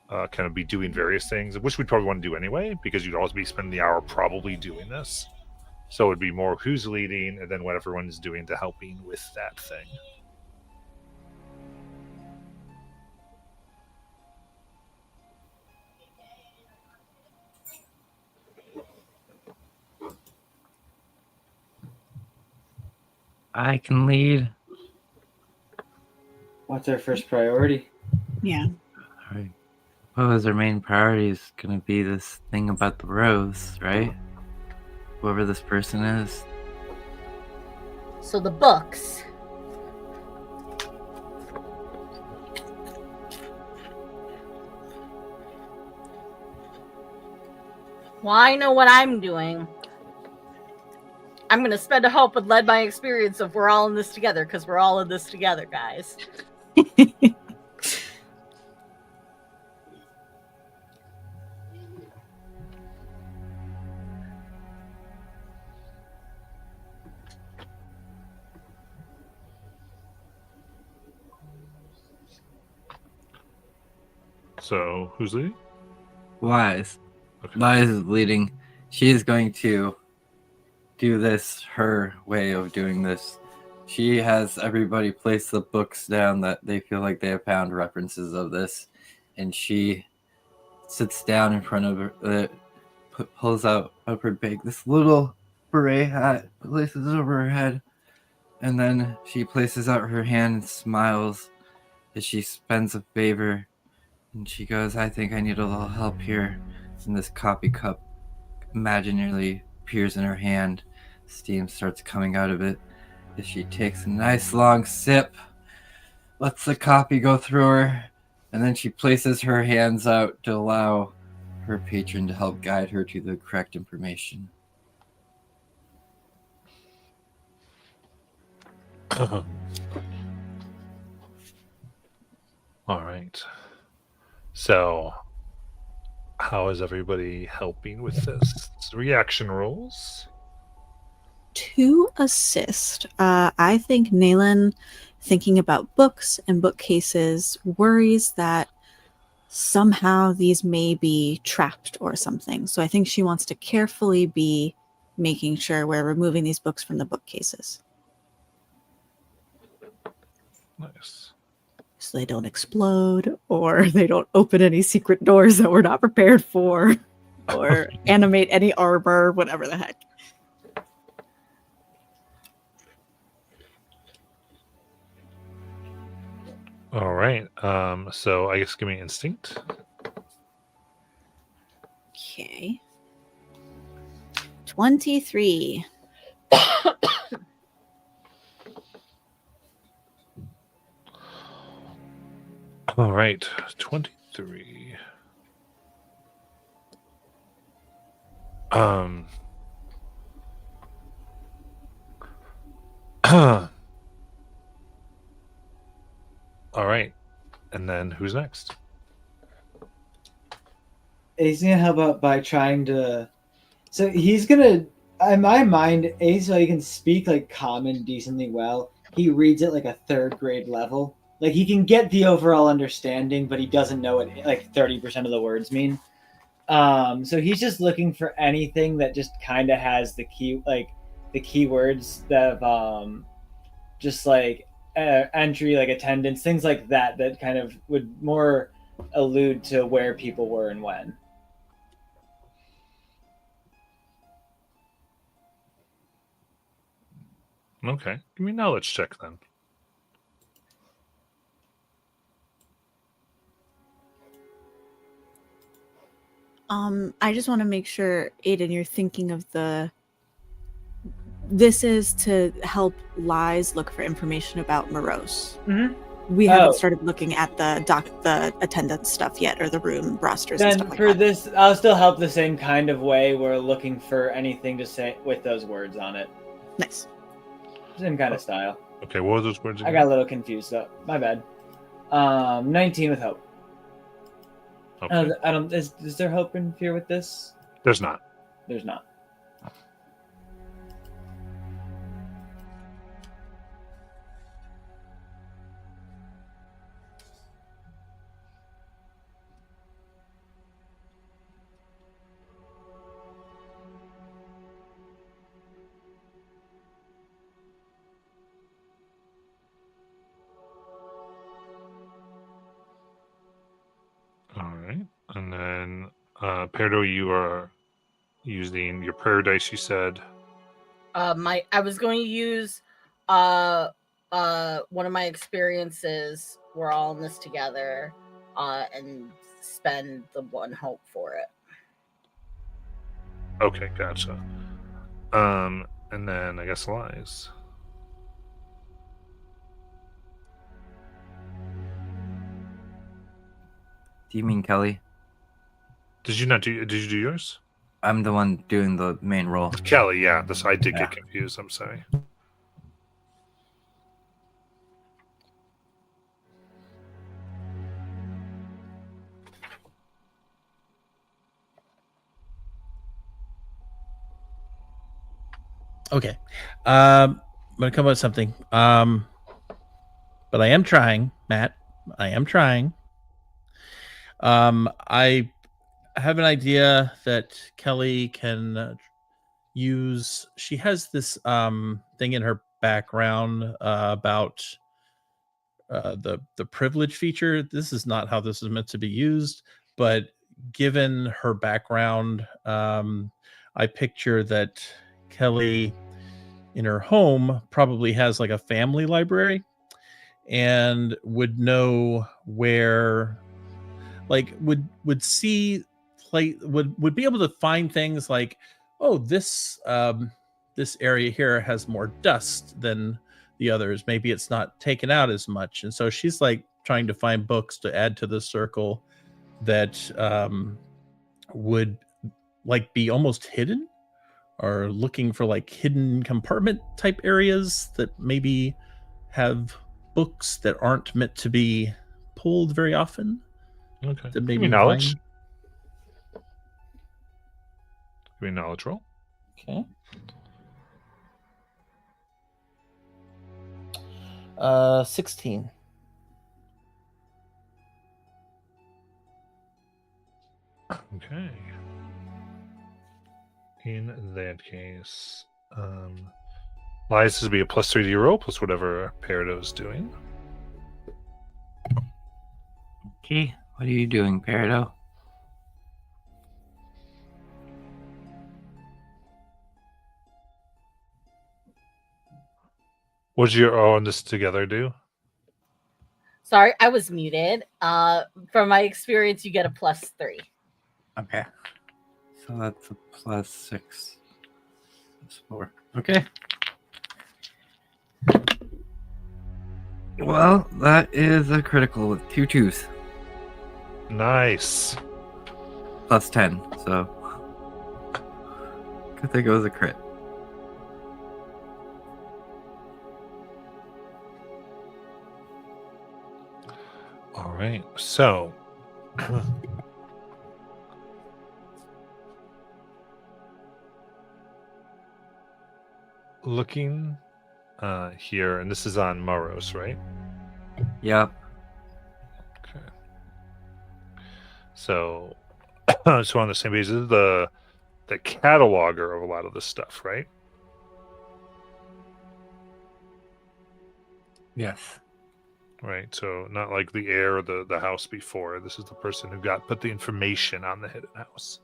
kind of be doing various things, which we'd probably want to do anyway, because you'd always be spending the hour probably doing this. So it'd be more who's leading, and then what everyone's doing to helping with that thing. I can lead. What's our first priority? Yeah. All right. What was our main priority is going to be this thing about the rose, right? Whoever this person is. So the books. Well, I know what I'm doing. I'm going to spend a hope and led by experience of we're all in this together, because we're all in this together, guys. So who's leading? Wise. Okay. Wise is leading. She is going to do this her way of doing this. She has everybody place the books down that they feel like they have found references of this, and she sits down in front of her, pulls out of her bag this little beret hat, places it over her head, and then she places out her hand and smiles as she spends a favor, and she goes, I think I need a little help here. And this coffee cup imaginarily appears in her hand. Steam starts coming out of it as she takes a nice long sip, lets the coffee go through her, and then she places her hands out to allow her patron to help guide her to the correct information. All right. So, how is everybody helping with this? Reaction rolls. To assist, I think Naylan, thinking about books and bookcases, worries that somehow these may be trapped or something. So I think she wants to carefully be making sure we're removing these books from the bookcases Nice. so they don't explode or they don't open any secret doors that we're not prepared for or animate any armor, whatever the heck. All right. So I guess give me instinct. Okay. 23. All right. 23. All right. And then who's next? He's gonna help out by trying to. So he's gonna, in my mind, so he can speak like common decently well. He reads it like a third grade level. Like he can get the overall understanding, but he doesn't know what like 30% of the words mean. So he's just looking for anything that just kind of has the keywords that just like entry, like attendance, things like that kind of would more allude to where people were and when. Okay. Give me a knowledge check then. I just want to make sure, Aiden, you're thinking of this is to help Lies look for information about Morose. Mm-hmm. We haven't started looking at the attendance stuff yet, or the room rosters and Then stuff like for that. this, I'll still help the same kind of way. We're looking for anything to say with those words on it. Nice. Same kind of style. Okay, what were those words I again? got a little confused, though. My bad. 19 with hope. Okay. I don't. Is there hope in here with this? There's not. There's not. All right. And then, Perdo, you are using your prayer dice, you said. I was going to use one of my experiences. We're all in this together, and spend the one hope for it. Okay, gotcha. And then I guess lies. Do you mean Kelly? Did you not do? Did you do yours? I'm the one doing the main role. Kelly, yeah. This I did Yeah. get confused. I'm sorry. Okay. I'm gonna come up with something. But I am trying, Matt. I am trying. I have an idea that Kelly can use. She has this thing in her background about the privilege feature. This is not how this is meant to be used, but given her background, I picture that Kelly in her home probably has like a family library and would know where, like would see play would be able to find things like, oh, this this area here has more dust than the others. Maybe it's not taken out as much, and so she's like trying to find books to add to the circle that would like be almost hidden, or looking for like hidden compartment type areas that maybe have books that aren't meant to be pulled very often. Okay. To Give maybe me knowledge. find- Give me a knowledge roll. Okay. 16. Okay. In that case, lies would be a +3 to your roll plus whatever Peridot's doing. Okay, what are you doing, Peridot? What did your all in this together do? Sorry, I was muted. From my experience, you get a +3. Okay. So that's a +6. That's 4. Okay. Well, that is a critical with 2 2s. Nice. +10, so. Good thing it was a crit. All right. So, looking here, and this is on Moros, right? Yep. Okay. So, so on the same page, this is the cataloger of a lot of this stuff, right? Yes. Right. So not like the heir or the house before. This is the person who put the information on the hidden house.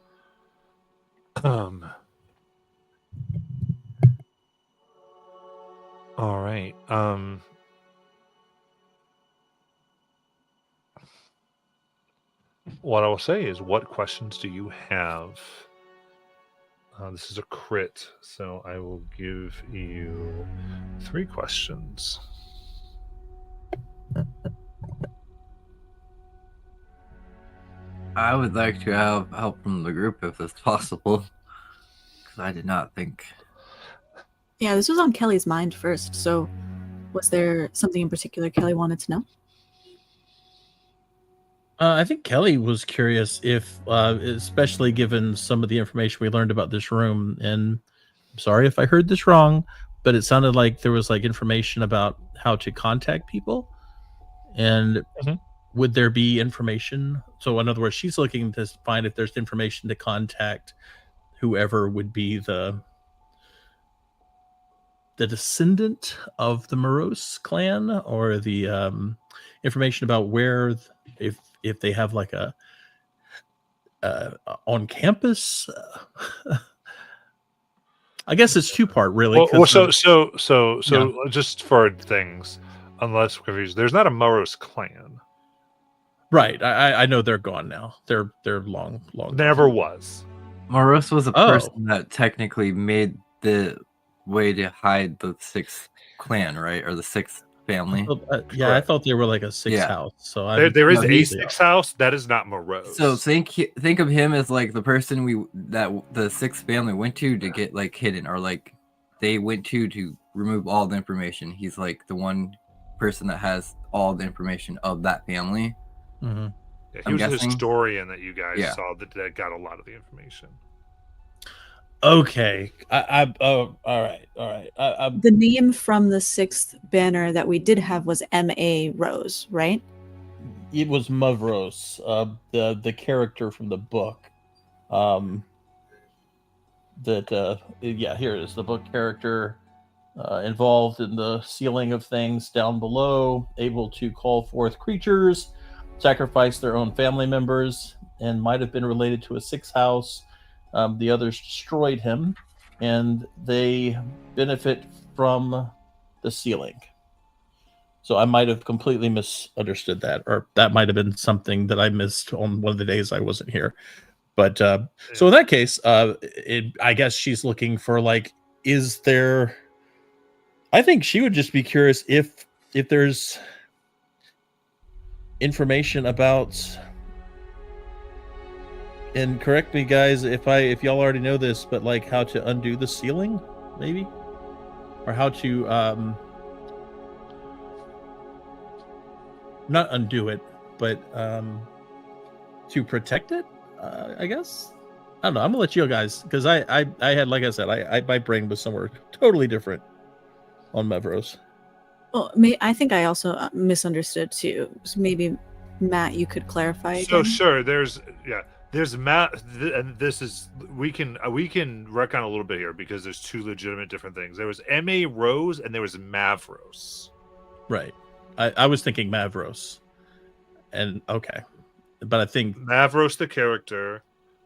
All right. What I will say is, what questions do you have? This is a crit, so I will give you 3 questions. I would like to have help from the group if it's possible. Because I did not think. Yeah, this was on Kelly's mind first. So, was there something in particular Kelly wanted to know? I think Kelly was curious if, especially given some of the information we learned about this room, and I'm sorry if I heard this wrong, but it sounded like there was like information about how to contact people. And Mhm. would there be information? So, in other words, she's looking to find if there's information to contact whoever would be the descendant of the Morose clan, or the information about where, if they have like a on campus. I guess it's two part really. Well, 'Cause, so just for things, unless we're confused, there's not a Moros clan. right, I know they're gone now. They're long Never gone. was. Moros was a Oh. person that technically made the way to hide the sixth clan, right? Or the sixth family. Yeah, I Correct. thought they were like a sixth Yeah. house. So There is no, a he's- sixth house. That is not Moros. So think of him as like the person that the sixth family went to get like hidden, or like they went to remove all the information. He's like the one person that has all the information of that family. Mhm. Yeah, he I'm was a guessing. historian that you guys Yeah. saw that got a lot of the information. Okay. Oh, all right. The name from the 6th banner that we did have was M.A. Rose, right? It was Mavros, the character from the book. Here it is, the book character involved in the sealing of things down below, able to call forth creatures, sacrifice their own family members, and might have been related to a sixth house. The others destroyed him, and they benefit from the sealing. So I might have completely misunderstood that, or that might have been something that I missed on one of the days I wasn't here. But so in that case, I guess she's looking for like, is there? I think she would just be curious if there's information about. And correct me, guys, if y'all already know this, but like how to undo the ceiling, maybe, or how to not undo it, but to protect it. I guess I don't know. I'm gonna let you guys, because I had, like I said, my brain was somewhere totally different on Mevros. Well, I think I also misunderstood too. So maybe Matt, you could clarify. So again? sure, there's Matt, and this is we can retcon a little bit here because there's two legitimate different things. There was M.A. Rose and there was Mavros. Right. I was thinking Mavros, and okay, but I think Mavros, the character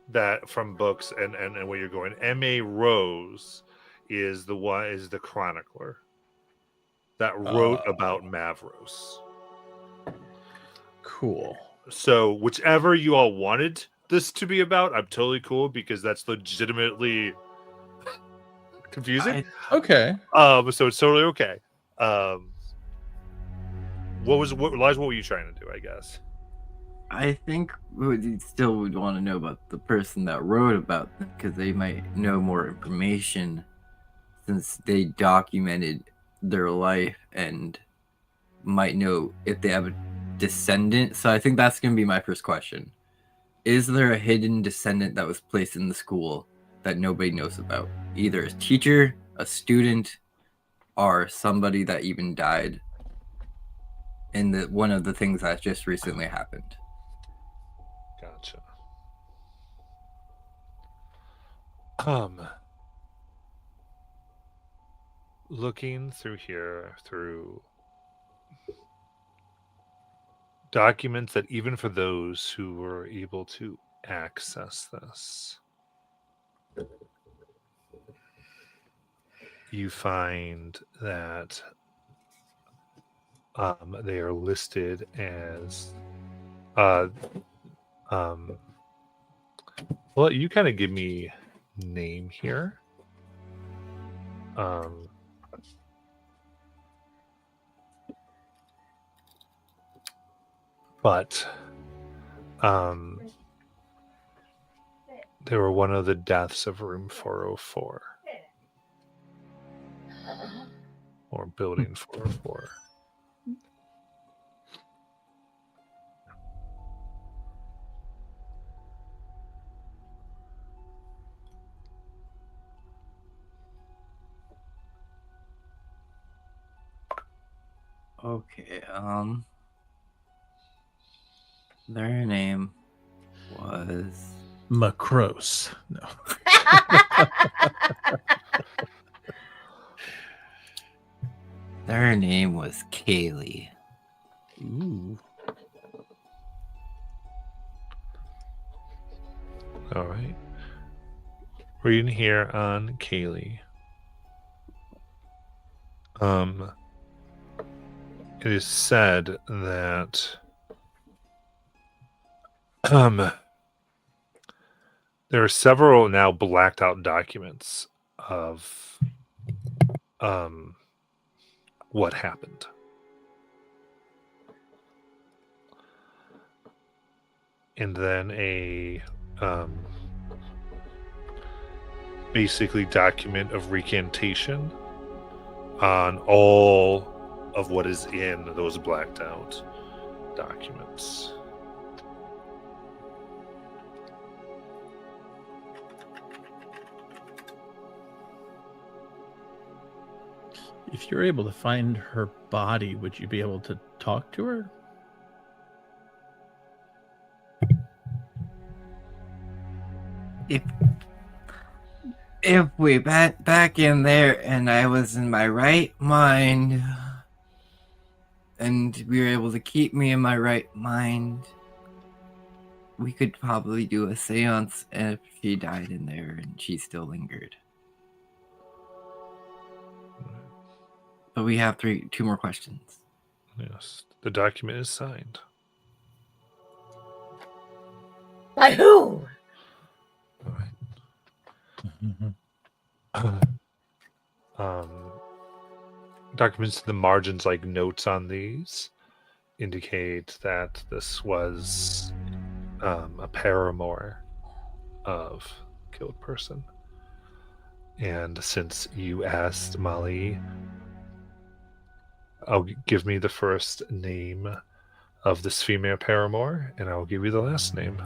that from books and where you're going. M.A. Rose is the chronicler that wrote about Mavros. Cool. So whichever you all wanted this to be about, I'm totally cool because that's legitimately confusing. Okay. So it's totally okay. Elijah, what were you trying to do, I guess? I think we still would want to know about the person that wrote about them, because they might know more information since they documented their life and might know if they have a descendant. So I think that's going to be my first question. Is there a hidden descendant that was placed in the school that nobody knows about? Either a teacher, a student, or somebody that even died in one of the things that just recently happened. Gotcha. Looking through documents that even for those who were able to access this, you find that they are listed as well, you kind of give me name here. But They were one of the deaths of room 404. Or building 404. Okay, their name was Macross. No. their name was Kaylee. Ooh. All right. Reading here on Kaylee. It is said that there are several now blacked out documents of what happened. And then a basically document of recantation on all of what is in those blacked out documents. If you're able to find her body, would you be able to talk to her? If we went back in there and I was in my right mind and we were able to keep me in my right mind, we could probably do a seance if she died in there and she still lingered. But we have two more questions. Yes, the document is signed. By who? All right. Documents to the margins, like notes on these, indicate that this was a paramour of killed person. And since you asked, Molly, give me the first name of this female paramour, and I'll give you the last name.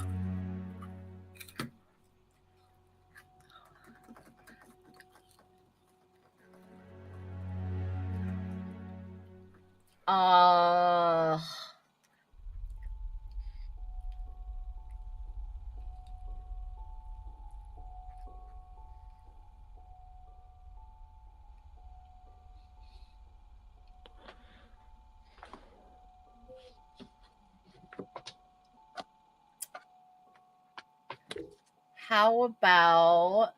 How about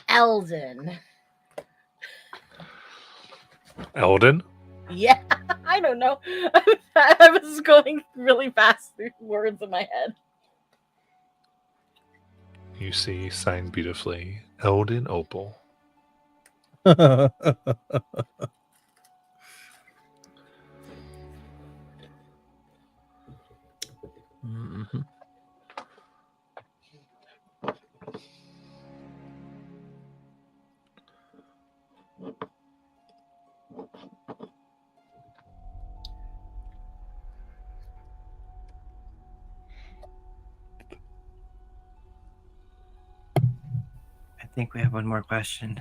Eldon? Eldon? Yeah, I don't know. I was going really fast through words in my head. You see, signed beautifully, Eldon Opal. Mhm. I think we have one more question.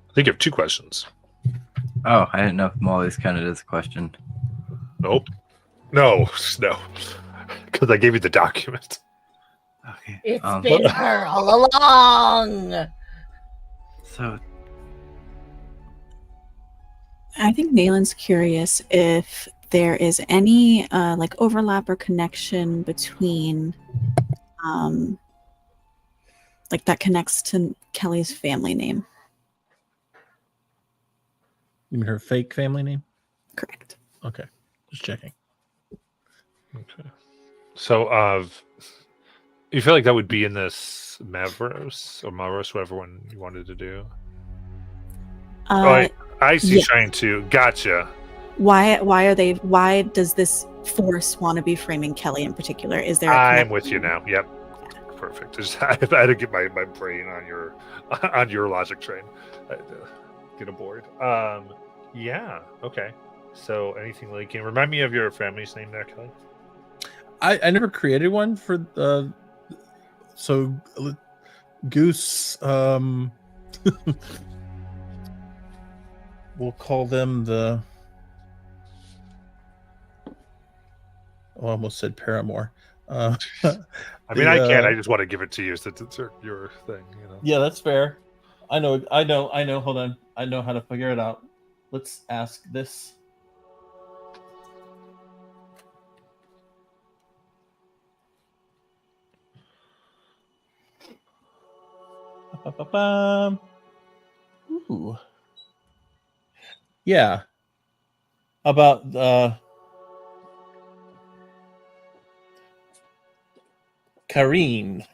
I think you have two questions. Oh, I didn't know if Molly's counted as a question. Nope. No. Because I gave you the document. Okay. It's been her all along. So I think Nalen's curious if there is any like overlap or connection between like that connects to Kelly's family name. You mean her fake family name? Correct. Okay, just checking. Okay. So, You feel like that would be in this Mavros or Mavros, whatever one you wanted to do? I see yeah. trying to. Gotcha. Why does this force want to be framing Kelly in particular? Is there I'm with you now. Yep. Perfect. I had to get my brain on your logic train. I had to get aboard. Yeah. Okay. So anything leaking? Remind me of your family's name there, Kelly. I never created one for so Goose. We'll call them the. Oh, I almost said Paramore. I mean, I can't. I just want to give it to you since it's your thing. You know. Yeah, that's fair. I know. Hold on. I know how to figure it out. Let's ask this. Ooh. Yeah. About Kareen.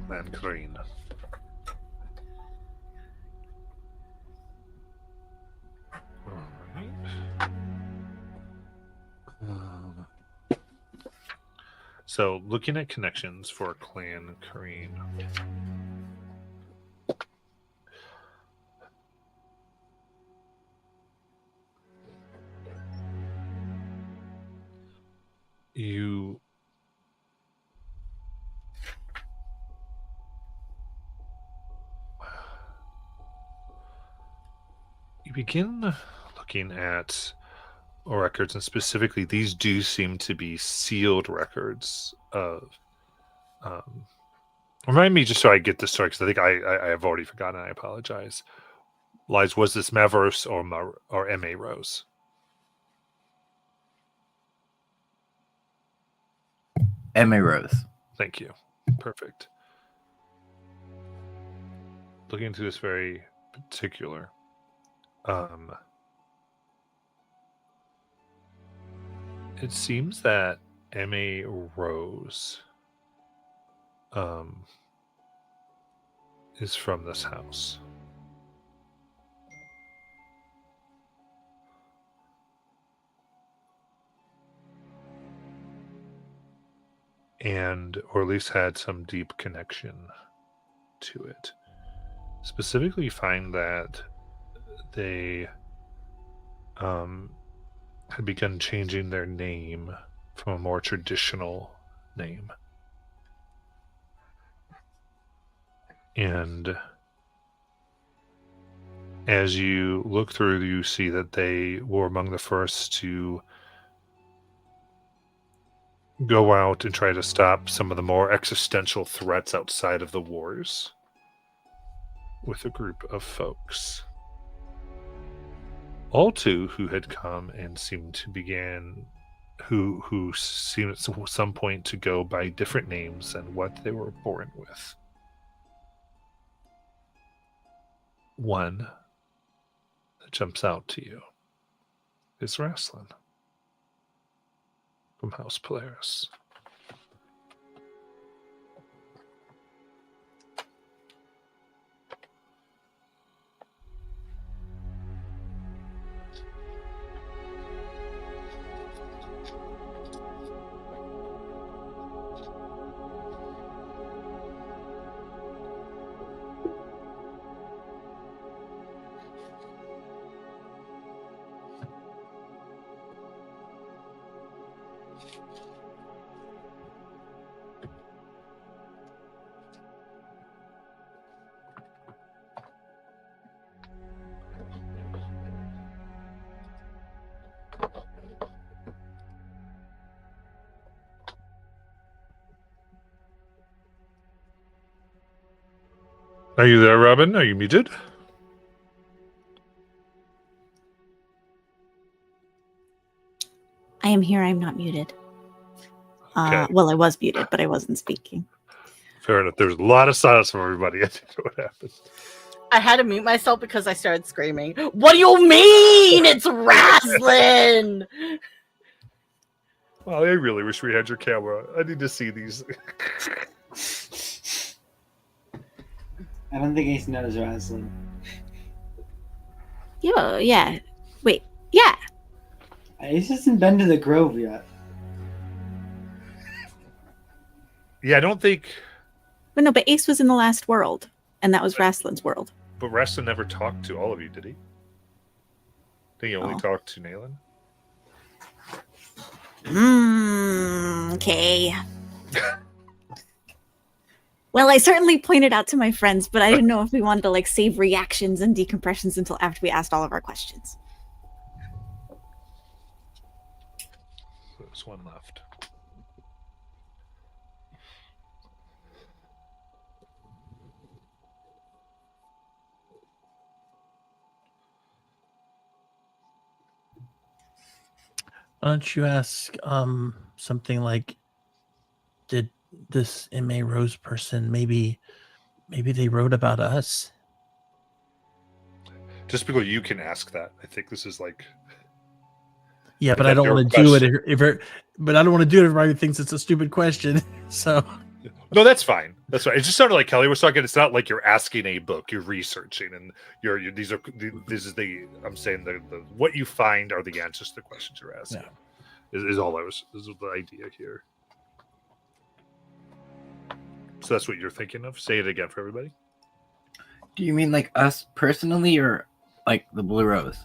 And green. So, looking at connections for Clan Kareen. You begin looking at records, and specifically these do seem to be sealed records of remind me just so I get this story, because I think I have already forgotten. I apologize. Lies, was this Mavros or M.A. Rose? M.A. Rose. Thank you. Perfect. Looking into this very particular. It seems that M.A. Rose is from this house. Or at least had some deep connection to it. Specifically, you find that they had begun changing their name from a more traditional name. And as you look through, you see that they were among the first to go out and try to stop some of the more existential threats outside of the wars with a group of folks. All two who had come and seemed to begin, who seemed at some point to go by different names than what they were born with. One that jumps out to you is Rasslin from House Polaris. Are you there, Robin? Are you muted? I am here. I'm not muted. Okay. Well, I was muted, but I wasn't speaking. Fair enough. There's a lot of silence from everybody. I don't know what happened. I had to mute myself because I started screaming. What do you mean? It's Rasslin! Well, I really wish we had your camera. I need to see these. I don't think Ace knows Raslin. Yeah. Wait. Yeah. Ace hasn't been to the Grove yet. Yeah, I don't think. But no, but Ace was in the last world, and that was Raslin's world. But Rastin never talked to all of you, did he? I think he only Oh. talked to Nayland. Okay. Well, I certainly pointed out to my friends, but I didn't know if we wanted to like save reactions and decompressions until after we asked all of our questions. There's one left. Why don't you ask something like, did this M.A. Rose person maybe they wrote about us? Just because you can ask that. I think this is like. Yeah, but Is I that don't your want to do it question? but I don't want to do it if everybody thinks it's a stupid question. So No, that's fine. That's fine. It just sounded like Kelly was talking. It's not like you're asking a book. You're researching, and this is the. I'm saying the what you find are the answers to the questions you're asking. Is all I was. This is the idea here. So that's what you're thinking of. Say it again for everybody. Do you mean like us personally or like the Blue Rose?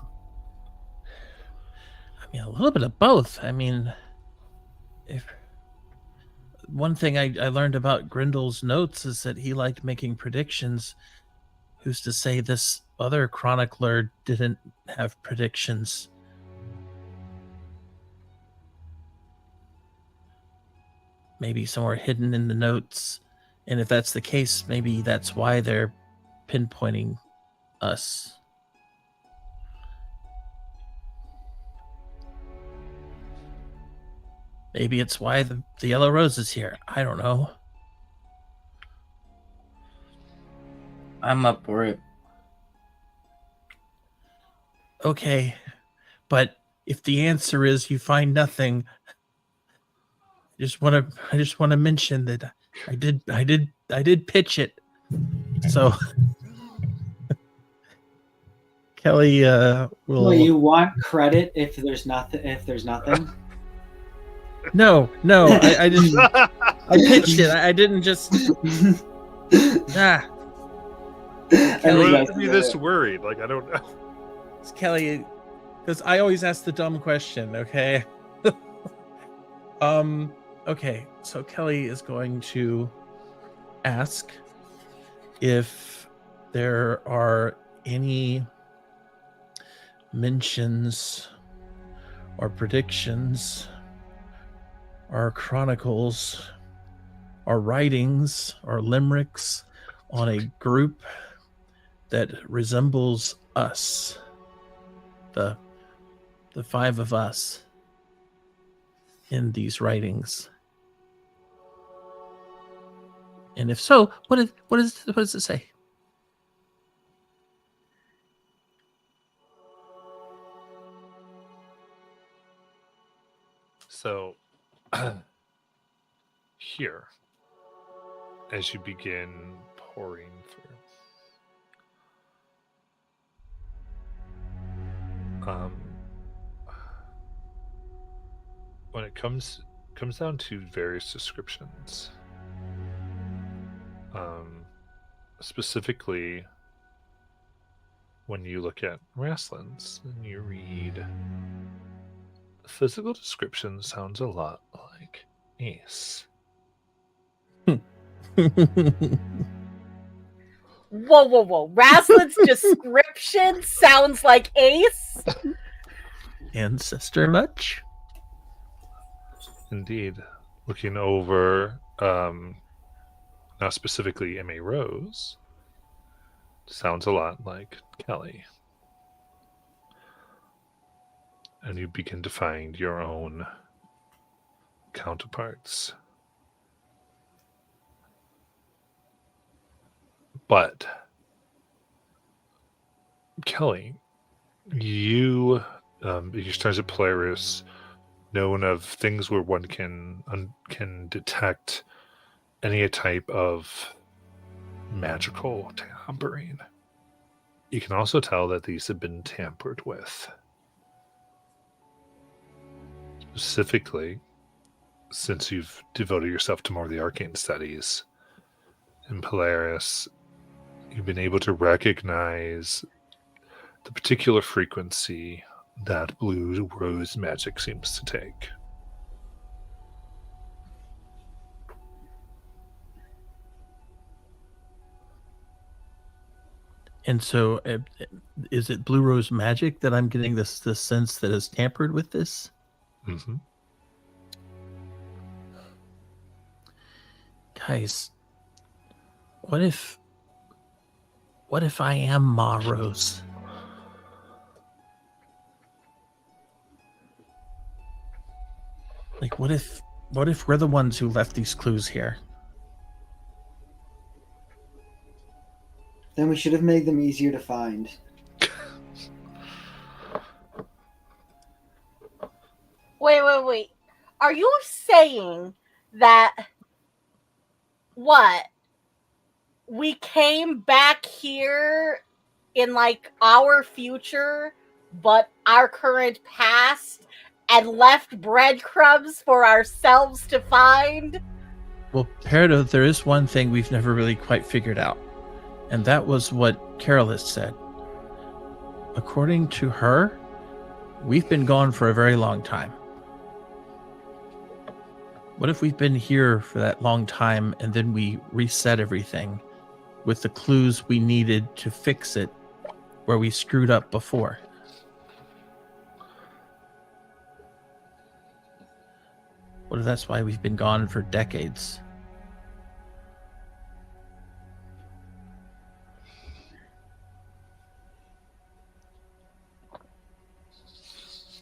I mean, a little bit of both. I mean, if one thing I learned about Grindel's notes is that he liked making predictions. Who's to say this other chronicler didn't have predictions? Maybe somewhere hidden in the notes. And if that's the case, maybe that's why they're pinpointing us. Maybe it's why the Yellow Rose is here. I don't know. I'm up for it. Okay, but if the answer is you find nothing, I just want to mention that I did pitch it. So Kelly will. Well, you want credit if there's nothing. If there's nothing. No, I didn't. I pitched it. I didn't just. Why would be this worried? Like I don't know. It's Kelly, because I always ask the dumb question. Okay. Okay. So Kelly is going to ask if there are any mentions or predictions or chronicles or writings or limericks on a group that resembles us, the five of us in these writings. And if so, what does it say? So here, as you begin pouring through, when it comes down to various descriptions, specifically when you look at Raslin's and you read, the physical description sounds a lot like Ace. Whoa. Raslin's description sounds like Ace? Ancestor much? Indeed. Looking over, now specifically M.A. Rose, sounds a lot like Kelly. And you begin to find your own counterparts. But, Kelly, you, your stars at Polaris, known of things where one can detect any type of magical tampering. You can also tell that these have been tampered with. Specifically, since you've devoted yourself to more of the arcane studies in Polaris, you've been able to recognize the particular frequency that blue rose magic seems to take. And so, is it blue rose magic that I'm getting this sense that is tampered with this? Mm-hmm. Guys, what if I am Ma Rose? Like, what if we're the ones who left these clues here? Then we should have made them easier to find. Wait. Are you saying that what? We came back here in like our future, but our current past, and left breadcrumbs for ourselves to find? Well, Peridot, there is one thing we've never really quite figured out, and that was what Carolus said. According to her, we've been gone for a very long time. What if we've been here for that long time and then we reset everything with the clues we needed to fix it where we screwed up before? What if that's why we've been gone for decades?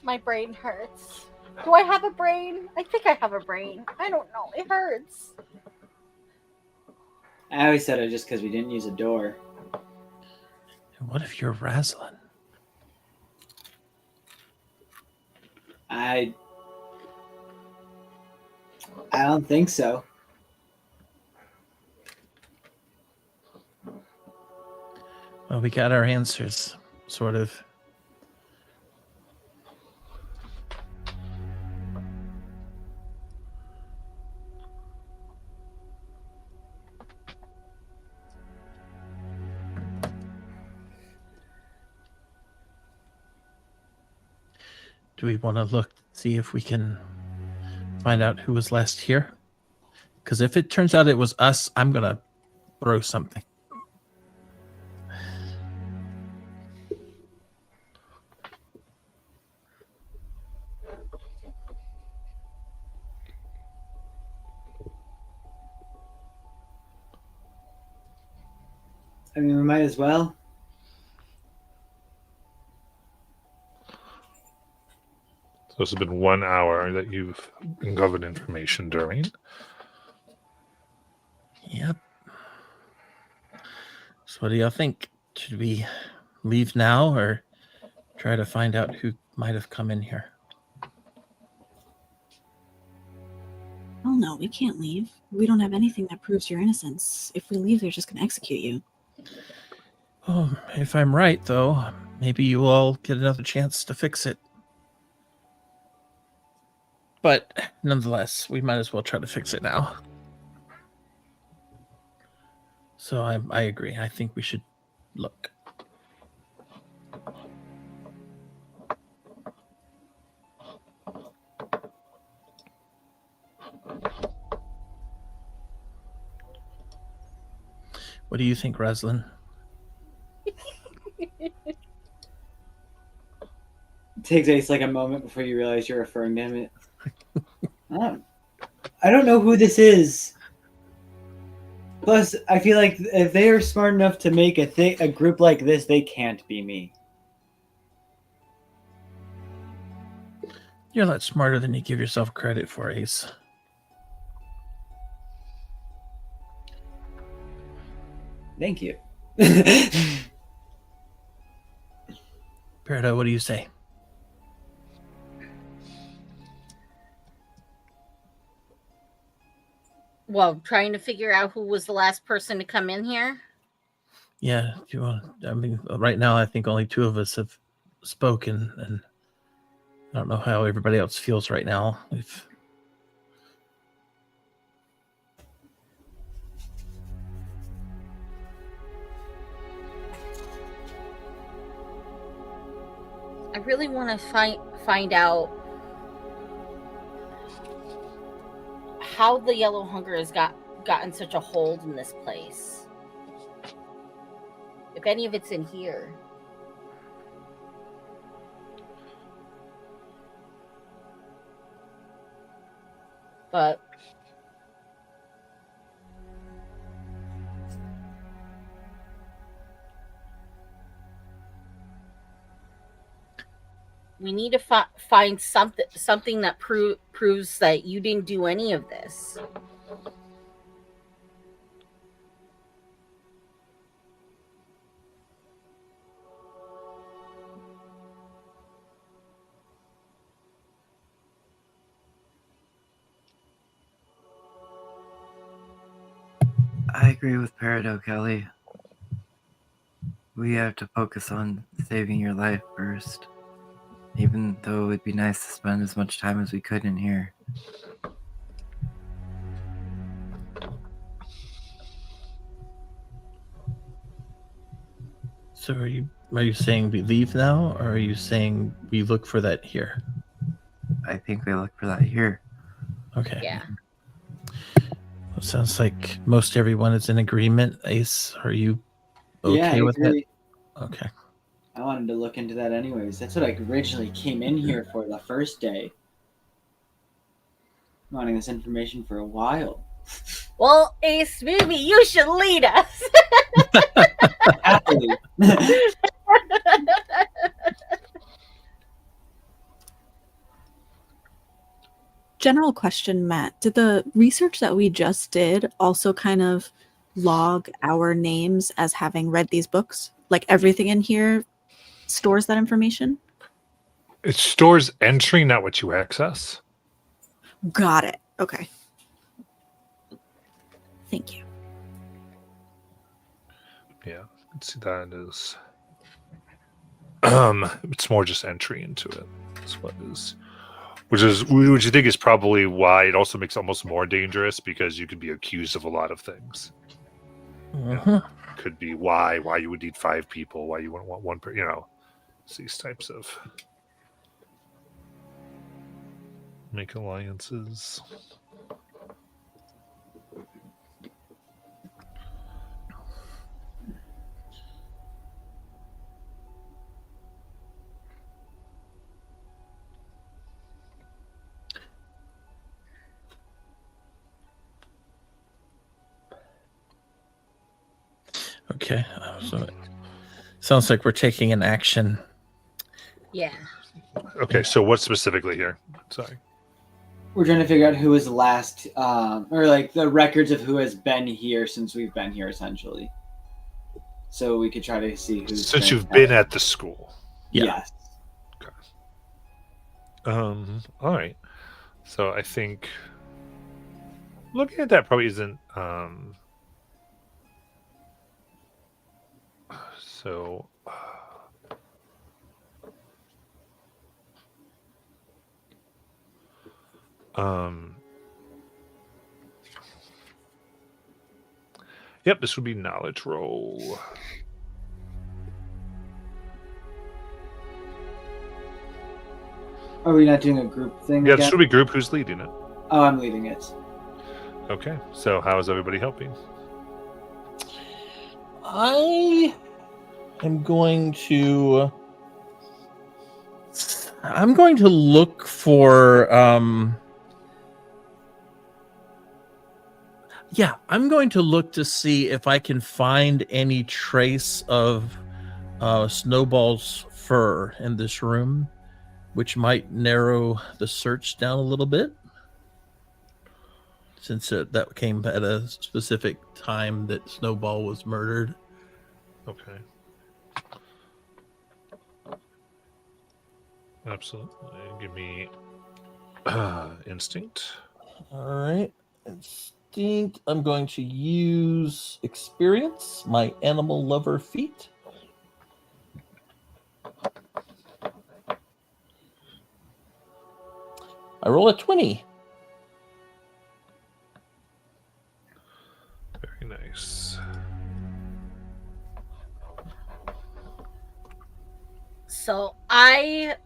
My brain hurts. Do I have a brain? I think I have a brain. I don't know. It hurts. I always said it just because we didn't use a door. And what if you're Razlan? I don't think so. Well, we got our answers, sort of. Do we want to look, see if we can find out who was last here? Because if it turns out it was us, I'm going to throw something. I mean, we might as well. So this has been 1 hour that you've uncovered information during. Yep. So what do y'all think? Should we leave now or try to find out who might have come in here? Oh no, we can't leave. We don't have anything that proves your innocence. If we leave, they're just going to execute you. Oh, if I'm right, though, maybe you all get another chance to fix it. But nonetheless, we might as well try to fix it now. So I agree. I think we should look. What do you think, Razlan? It takes Ace like a moment before you realize you're referring to him. I don't know who this is. Plus, I feel like if they are smart enough to make a group like this, they can't be me. You're a lot smarter than you give yourself credit for, Ace. Thank you. Peridot, what do you say? Well, trying to figure out who was the last person to come in here. Yeah, if you want. I mean, right now I think only two of us have spoken, and I don't know how everybody else feels right now. If I really want to find out how the yellow hunger has gotten such a hold in this place. If any of it's in here. But we need to find something that proves that you didn't do any of this. I agree with Peridot, Kelly. We have to focus on saving your life first. Even though it would be nice to spend as much time as we could in here. so, are you saying we leave now, or are you saying we look for that here? I think we look for that here. Okay. Yeah. Well, sounds like most everyone is in agreement. Ace, are you okay I with agree. it? Okay. I wanted to look into that anyways. That's what I originally came in here for the first day. Wanting this information for a while. Well, Ace, maybe you should lead us. Happily. General question, Matt. Did the research that we just did also kind of log our names as having read these books? Like everything in here stores that information? It stores entry, not what you access. Got it. Okay. Thank you. Yeah, let's see that is. It's more just entry into it. That's what is, which you think is probably why it also makes it almost more dangerous, because you could be accused of a lot of things. Mhm. Could be why you would need 5 people, why you wouldn't want one per, it's these types of make alliances. Okay. So, sounds like we're taking an action. Yeah. Okay, so what specifically here? Sorry. We're trying to figure out who was last, or like the records of who has been here since we've been here, essentially. So we could try to see who's Since you've been at the school. Yeah. Yes. All right. So I think looking at that probably isn't so yep, this would be knowledge roll. Are we not doing a group thing? Yeah, again? this would be group. Who's leading it? Oh, I'm leading it. Okay, so how is everybody helping? I am going to. I'm going to look for. Yeah, I'm going to look to see if I can find any trace of Snowball's fur in this room, which might narrow the search down a little bit, since that came at a specific time that Snowball was murdered. Okay. Absolutely. Give me instinct. All right. It's think I'm going to use experience, my animal lover feat. I roll a 20. Very nice. So I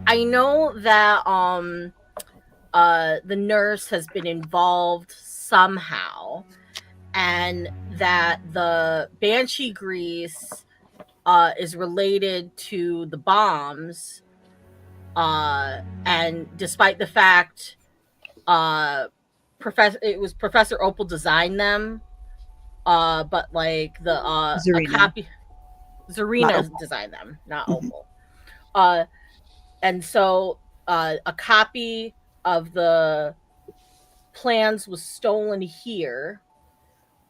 know that the nurse has been involved somehow, and that the banshee grease is related to the bombs, and despite the fact it was Professor Opal designed them, but like the a Zarina. copy Not Zarina Opal. designed them, not Mhm. Opal. And so a copy of the plans was stolen here.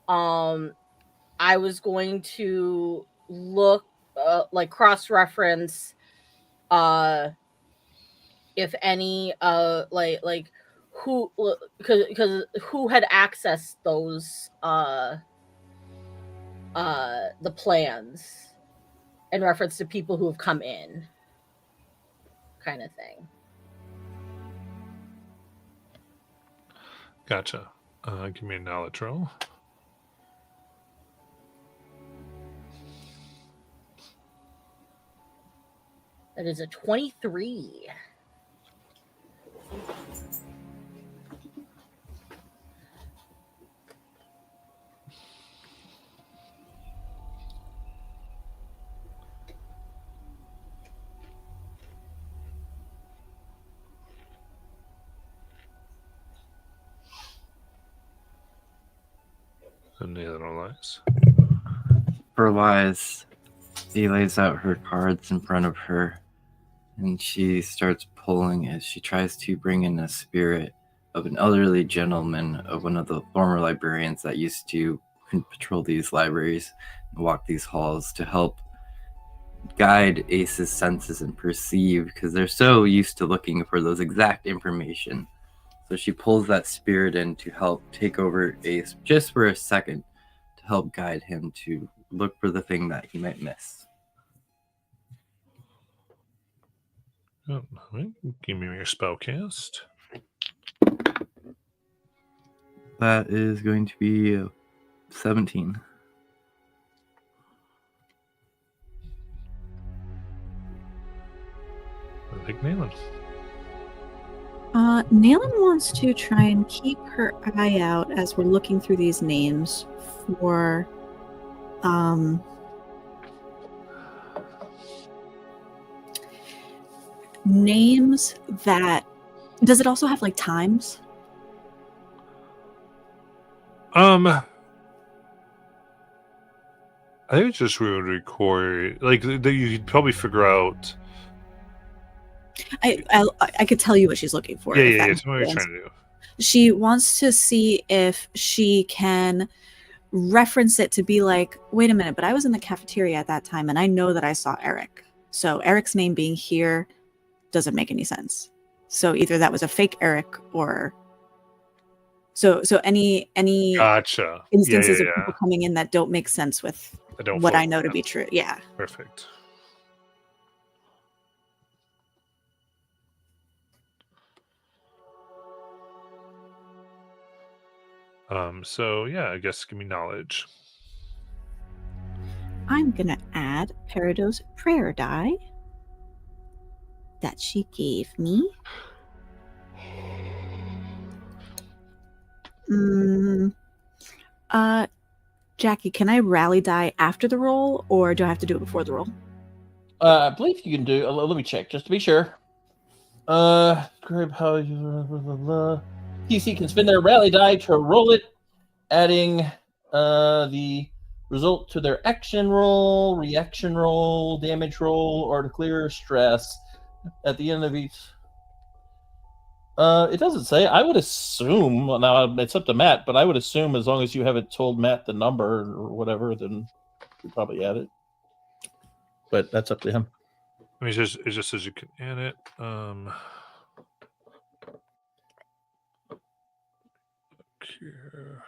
I was going to look, like cross-reference, if any, like who, because who had accessed those, the plans in reference to people who have come in, kind of thing. Gotcha. Give me a knowledge roll. That is a 23. And the other lies. For Wise, she lays out her cards in front of her, and she starts pulling as she tries to bring in a spirit of an elderly gentleman, of one of the former librarians that used to patrol these libraries and walk these halls, to help guide Ace's senses and perceive, because they're so used to looking for those exact information. So she pulls that spirit in to help take over Ace just for a second, to help guide him to look for the thing that he might miss. Oh, right. Give me your spell cast. That is going to be 17. I think Nayland. Nayland wants to try and keep her eye out as we're looking through these names for names that. Does it also have like times? I think it's just we would record, like, that you'd probably figure out. I could tell you what she's looking for. if that It's what you're makes trying sense. to do. She wants to see if she can reference it to be like, wait a minute, but I was in the cafeteria at that time and I know that I saw Eric. So Eric's name being here doesn't make any sense. So either that was a fake Eric or so any Gotcha. instances of people coming in that don't make sense with I don't what float I know to that. be true. Yeah. Perfect. So yeah, I guess give me knowledge. I'm gonna add Peridot's prayer die that she gave me. Jackie, can I rally die after the roll, or do I have to do it before the roll? I believe you can do. Let me check just to be sure. Grab how you. PC can spend their rally die to roll it, adding the result to their action roll, reaction roll, damage roll, or to clear stress at the end of each. It doesn't say. I would assume, now it's up to Matt, but I would assume as long as you haven't told Matt the number or whatever, then you probably add it. But that's up to him. I mean, it just says you can add it. here.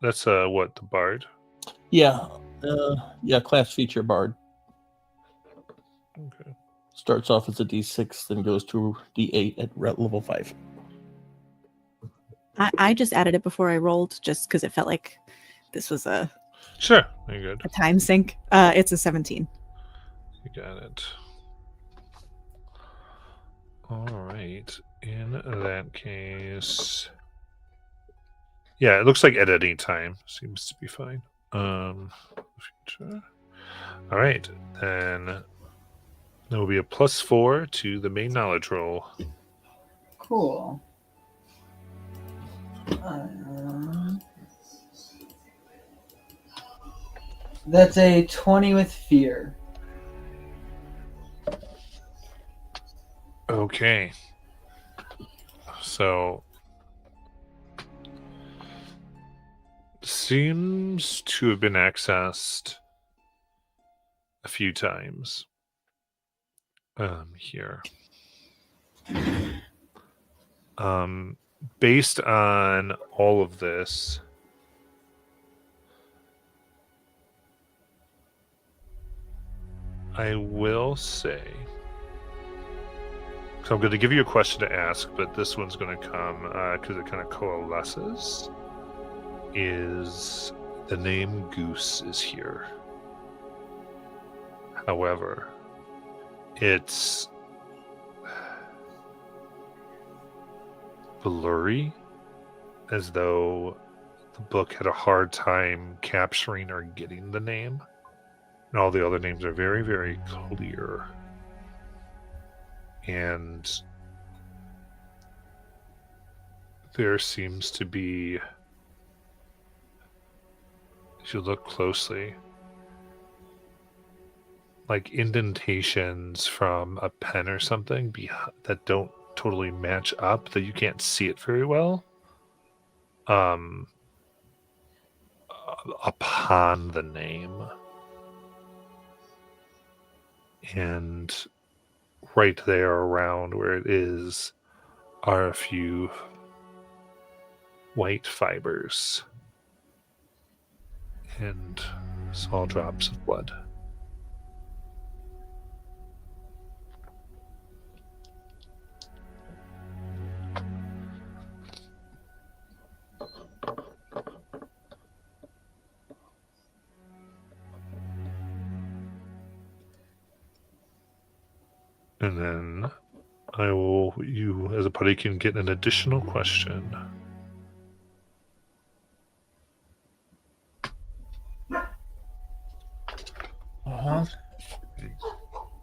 That's what, the bard? Yeah. Yeah, class feature bard. Okay. Starts off as a D6, then goes to D8 at level 5. I just added it before I rolled, just because it felt like this was a Sure, you're good. time sink. It's a 17. You got it. All right. In that case, yeah, it looks like at any time seems to be fine. Future. All right, then there will be a +4 to the main knowledge roll. Cool. That's a 20 with fear. Okay. So seems to have been accessed a few times. Here. Based on all of this, I will say, so I'm going to give you a question to ask, but this one's going to come because it kind of coalesces. Is the name Goose is here? However, it's blurry, as though the book had a hard time capturing or getting the name. And all the other names are very, very clear. And there seems to be, if you look closely, like indentations from a pen or something that don't totally match up, that you can't see it very well, upon the name. And right there around where it is are a few white fibers and small drops of blood. And then you as a party can get an additional question.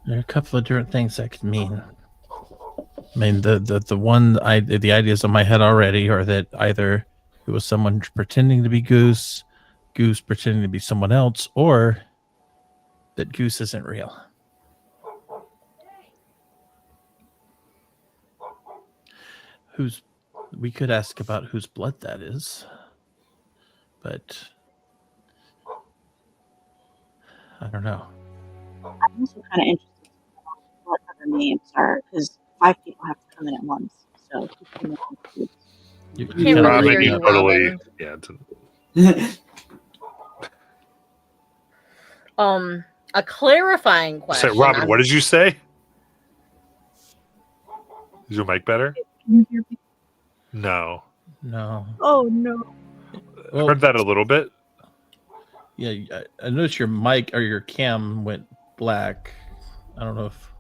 There are a couple of different things that could mean. I mean, the ideas in my head already are that either it was someone pretending to be Goose, Goose pretending to be someone else, or that Goose isn't real. We could ask about whose blood that is, but I don't know. I'm also kind of interested in what other names are, because 5 people have to come in at once. So You Can't kinda really Robin, hear you you, totally, Robin. yeah. A clarifying Say, question. Robin, what did you say? Is your mic better? Can you hear me? No. No. Oh no. Well, Heard that a little bit. yeah, I noticed your mic or your cam went black. I don't know if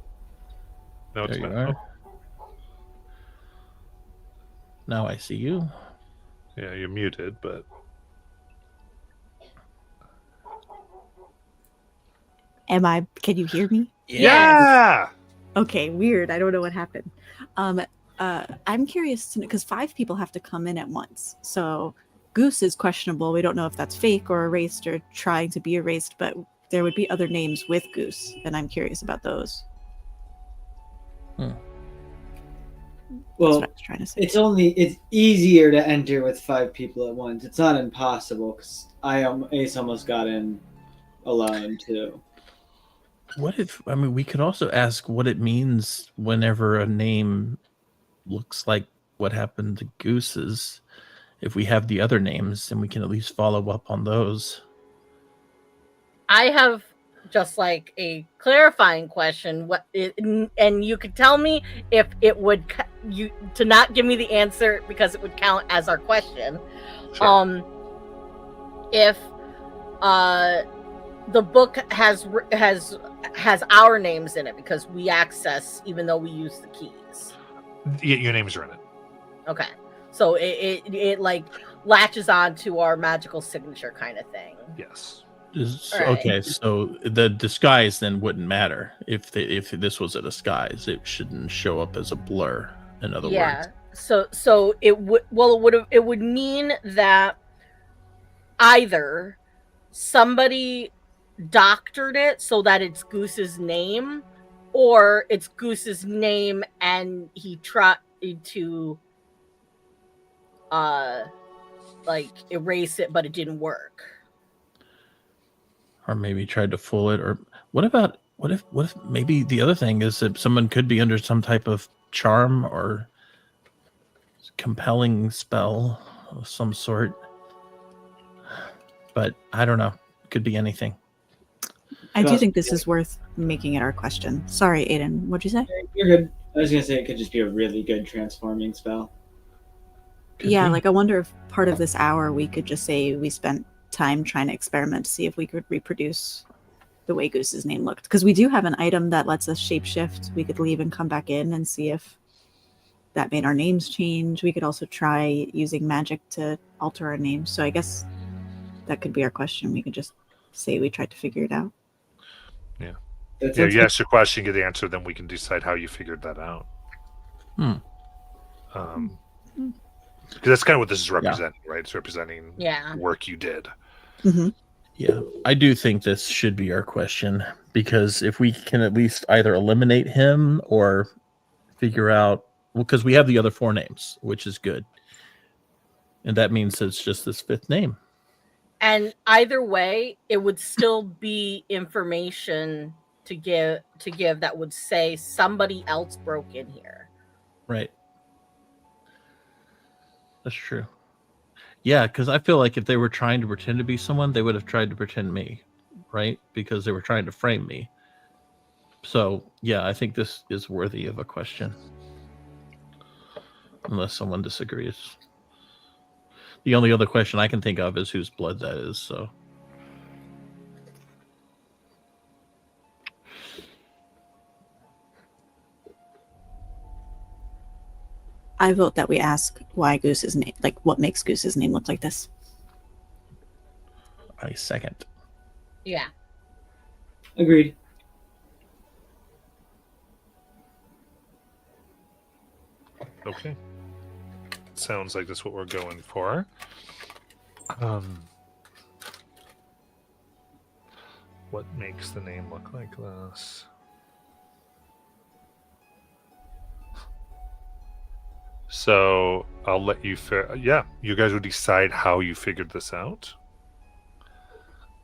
No, it's there you not. are. Now I see you. Yeah, you're muted, but Can you hear me? yeah. Okay, weird. I don't know what happened. I'm curious to know, because 5 people have to come in at once. So Goose is questionable. We don't know if that's fake or erased or trying to be erased, but there would be other names with Goose, and I'm curious about those. Well, what I was trying to say. it's easier to enter with 5 people at once. It's not impossible because Ace almost got in alone too. What if, I mean, we could also ask what it means whenever a name looks like what happened to Goose's. If we have the other names, then we can at least follow up on those. I have just like a clarifying question. And you could tell me if it would you to not give me the answer because it would count as our question. Sure. If the book has our names in it because we access even though we use the keys. Your names are in it. Okay. So it like latches on to our magical signature kind of thing. Yes. Right. Okay, so the disguise then wouldn't matter if this was a disguise. It shouldn't show up as a blur. In other words, So it would mean that either somebody doctored it so that it's Goose's name, or it's Goose's name and he tried to like erase it, but it didn't work. or maybe tried to fool it. Or what if maybe the other thing is that someone could be under some type of charm or compelling spell of some sort. But I don't know. Could be anything. I do Well, think this is worth making it our question. Sorry, Aiden. What'd you say? You're good. I was gonna say it could just be a really good transforming spell. Could Yeah, be. like I wonder if part of this hour we could just say we spent time trying to experiment to see if we could reproduce the way Goose's name looked. Because we do have an item that lets us shapeshift. We could leave and come back in and see if that made our names change. We could also try using magic to alter our names. So I guess that could be our question. We could just say we tried to figure it out. That Yeah, sounds you good. ask your question, get the answer, then we can decide how you figured that out. Because that's kind of what this is representing, right? It's representing Yeah. work you did. Mm-hmm. Yeah, I do think this should be our question, because if we can at least either eliminate him or figure out, well, because we have the other 4 names, which is good. And that means it's just this 5th name. And either way, it would still be information to give that would say somebody else broke in here. Right. That's true. Yeah, because I feel like if they were trying to pretend to be someone, they would have tried to pretend me, right? Because they were trying to frame me. So, yeah, I think this is worthy of a question. Unless someone disagrees. The only other question I can think of is whose blood that is, so. I vote that we ask why Goose's name, like what makes Goose's name look like this. I second. Yeah. Agreed. Okay. Sounds like that's what we're going for. What makes the name look like this? So I'll let you yeah, you guys would decide how you figured this out.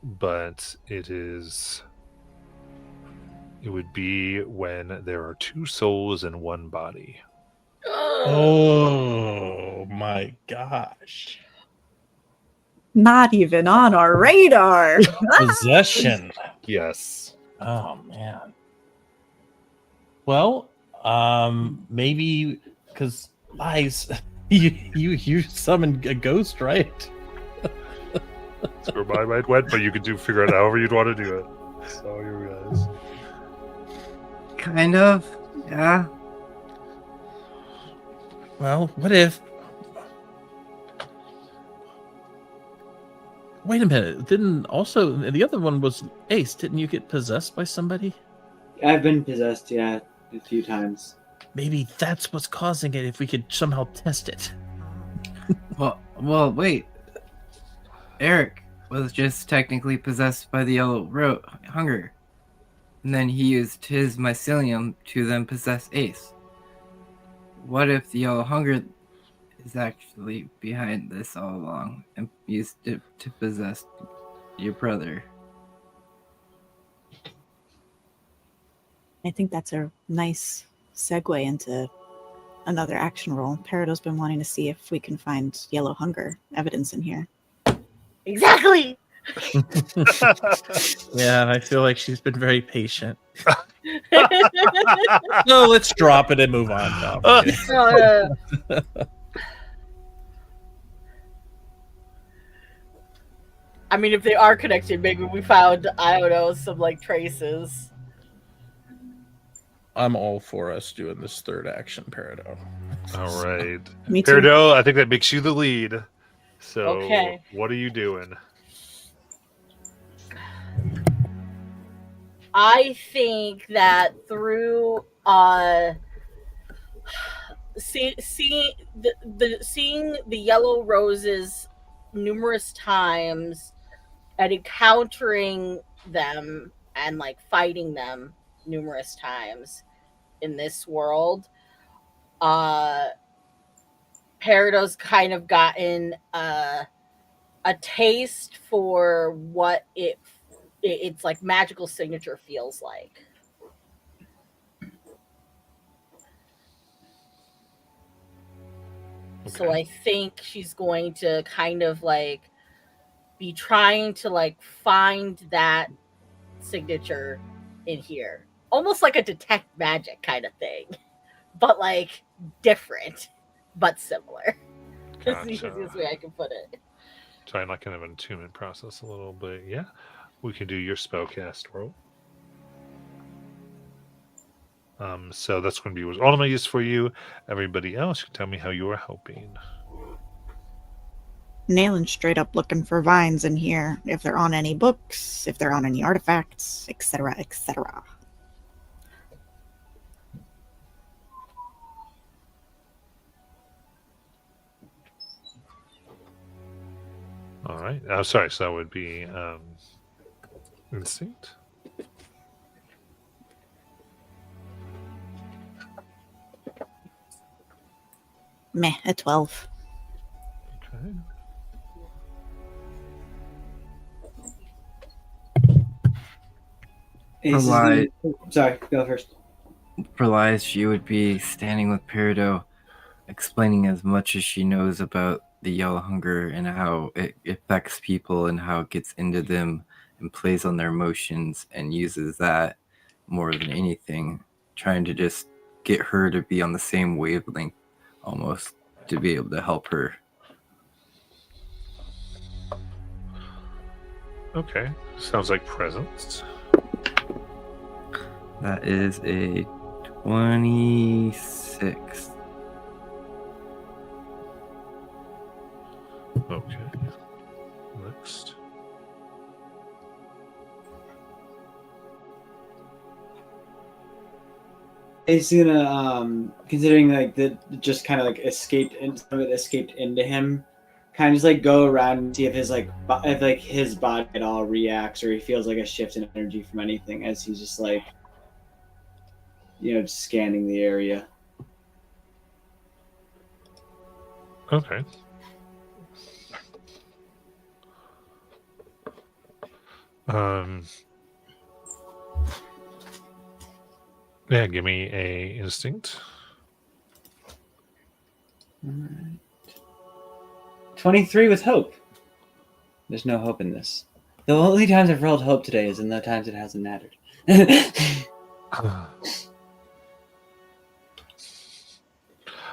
But it would be when there are 2 souls in one body. Oh my gosh. Not even on our radar. Possession. Yes. Oh man. Well, maybe because lies. You summoned a ghost, right? That's where my mind went, but you could figure it however you'd want to do it. So you guys. Kind of. Yeah. Well, what if? Wait a minute. Didn't also the other one was Ace? Didn't you get possessed by somebody? I've been possessed, yeah, a few times. Maybe that's what's causing it. If we could somehow test it. Well, wait. Eric was just technically possessed by the yellow hunger. And then he used his mycelium to then possess Ace. what if the Yellow Hunger is actually behind this all along and used it to possess your brother? I think that's a nice segue into another action roll. Peridot's been wanting to see if we can find Yellow Hunger evidence in here. Exactly. Yeah, I feel like she's been very patient. No, let's drop it and move on. No, I'm kidding. No. I mean, if they are connected, maybe we found, I don't know, some like traces. I'm all for us doing this third action, Peridot. All right. Me too. Peridot, I think that makes you the lead. So Okay. what are you doing? I think that through seeing the yellow roses numerous times and encountering them and like fighting them numerous times in this world, Peridot's kind of gotten a taste for what it's like magical signature feels like. So Okay. I think she's going to kind of like be trying to like find that signature in here. Almost like a detect magic kind of thing. But like different, but similar. That's the Gotcha. easiest way I can put it. Trying like kind of an attunement process a little bit. Yeah. We can do your spellcast roll. So that's going to be what all of my use for you. Everybody else, you can tell me how you are helping. Nayland's straight up looking for vines in here, if they're on any books, if they're on any artifacts, etc., etc. All right. Oh, sorry. So that would be instinct. Meh, a 12. Okay. Ace is Why- sorry, go first. For Elias, she would be standing with Peridot, explaining as much as she knows about the Yellow Hunger and how it affects people and how it gets into them and plays on their emotions and uses that more than anything, trying to just get her to be on the same wavelength almost to be able to help her. Okay. Sounds like presence. That is a 26. Okay. Next. Ace is gonna considering like the just kind of like escaped and some of it escaped into him, kind of just like go around and see if his like if like his body at all reacts or he feels like a shift in energy from anything as he's just like just scanning the area. Okay. Yeah, give me a instinct. All right. 23 with hope. There's no hope in this. The only times I've rolled hope today is in the times it hasn't mattered.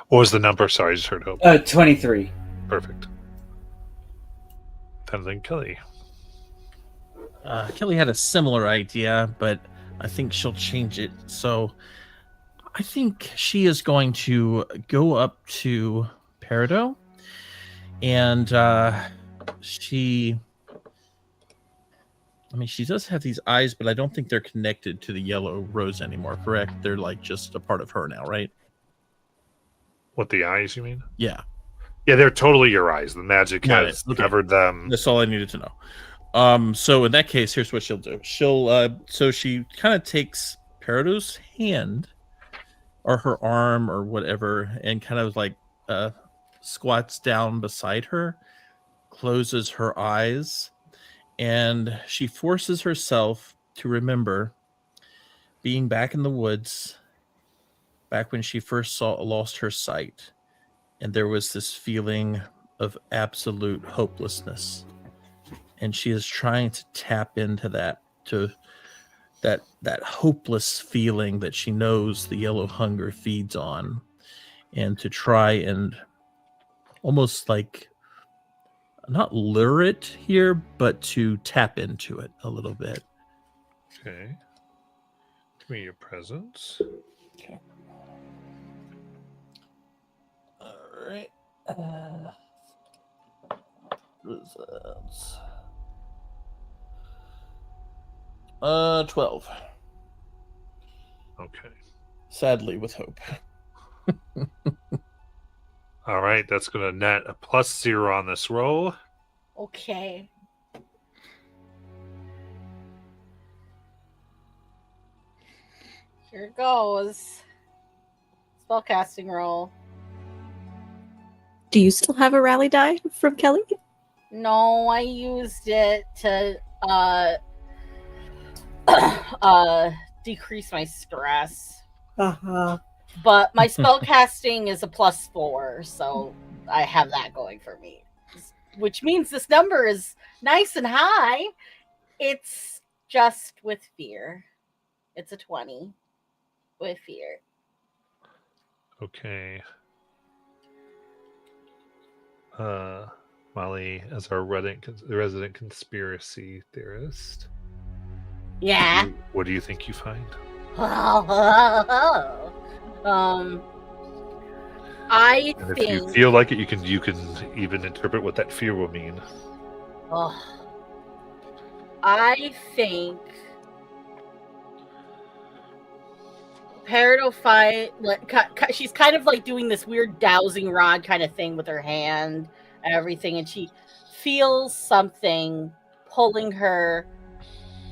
What was the number? Sorry, I just heard hope. 23. Perfect. Then Kelly. Kelly had a similar idea, but I think she'll change it. So I think she is going to go up to Peridot, and she does have these eyes, but I don't think they're connected to the yellow rose anymore, correct? They're like just a part of her now, right? What, the eyes, you mean? Yeah. Yeah, they're totally your eyes. The magic Got has it. Okay. covered them. That's all I needed to know. So in that case, here's what she'll do. She'll so she kind of takes Peridot's hand or her arm or whatever, and kind of like squats down beside her, closes her eyes, and she forces herself to remember being back in the woods, back when she first lost her sight, and there was this feeling of absolute hopelessness, and she is trying to tap into that, to that hopeless feeling that she knows the yellow hunger feeds on, and to try and almost like not lure it here, but to tap into it a little bit. Okay. Give me your presence. Okay. All right. Results. 12. Okay. Sadly, with hope. All right, that's going to net a +0 on this roll. Okay. Here goes. Spellcasting roll. Do you still have a rally die from Kelly? No, I used it to decrease my stress. Uh-huh. But my spellcasting is a +4, so I have that going for me. Which means this number is nice and high. It's just with fear. It's a 20 with fear. Okay. Molly, as our resident conspiracy theorist, Yeah. what do you think you find? I And if think you feel like it, you can even interpret what that fear will mean. I think Paradophyte, she's kind of like doing this weird dowsing rod kind of thing with her hand and everything, and she feels something pulling her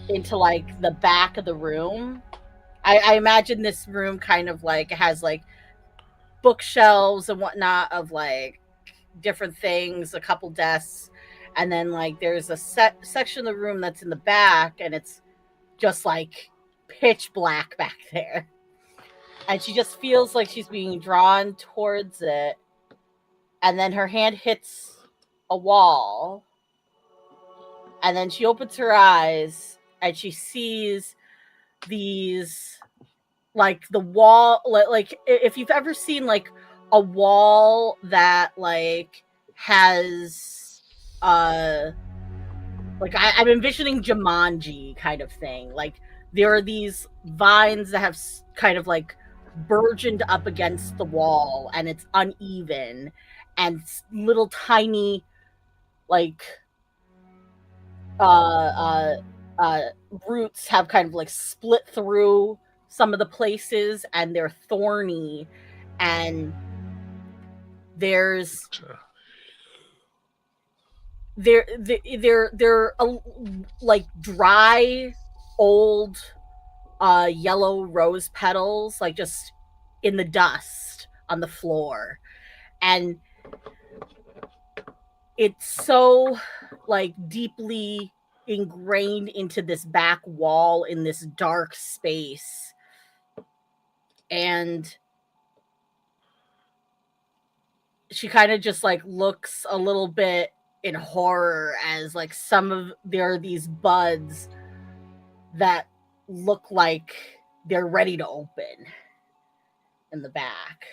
into like the back of the room. I imagine this room kind of like has like bookshelves and whatnot of like different things, a couple desks, and then like there's a section of the room that's in the back, and it's just like pitch black back there. And she just feels like she's being drawn towards it. And then her hand hits a wall. And then she opens her eyes and she sees these, like the wall, like if you've ever seen like a wall that like has, like I'm envisioning Jumanji kind of thing. Like there are these vines that have kind of like burgeoned up against the wall, and it's uneven, and little tiny like roots have kind of like split through some of the places, and they're thorny, and there's they're like dry old yellow rose petals, like just in the dust on the floor, and it's so like deeply ingrained into this back wall in this dark space. And she kind of just like looks a little bit in horror as like there are these buds that look like they're ready to open in the back.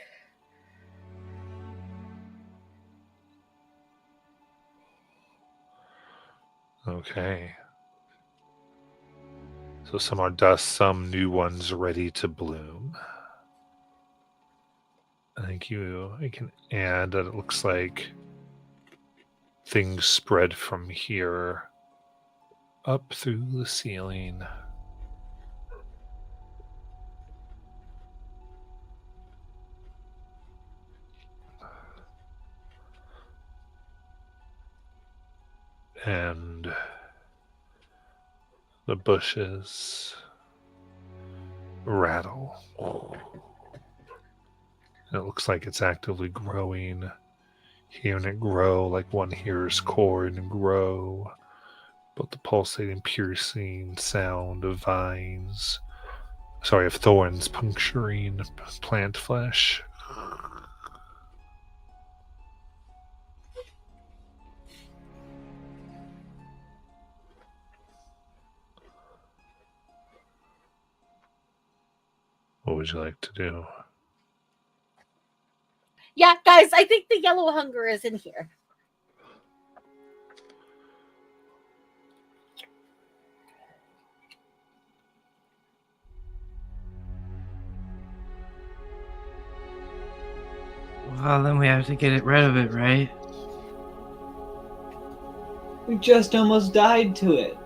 Okay. So some are dust, some new ones ready to bloom. I can add that it looks like things spread from here up through the ceiling. And the bushes rattle And it looks like it's actively growing. Hearing it grow like one hears corn grow. But the pulsating, piercing sound of of thorns puncturing plant flesh. What would you like to do? Yeah, guys, I think the yellow hunger is in here. Well, then we have to get rid of it, right? We just almost died to it.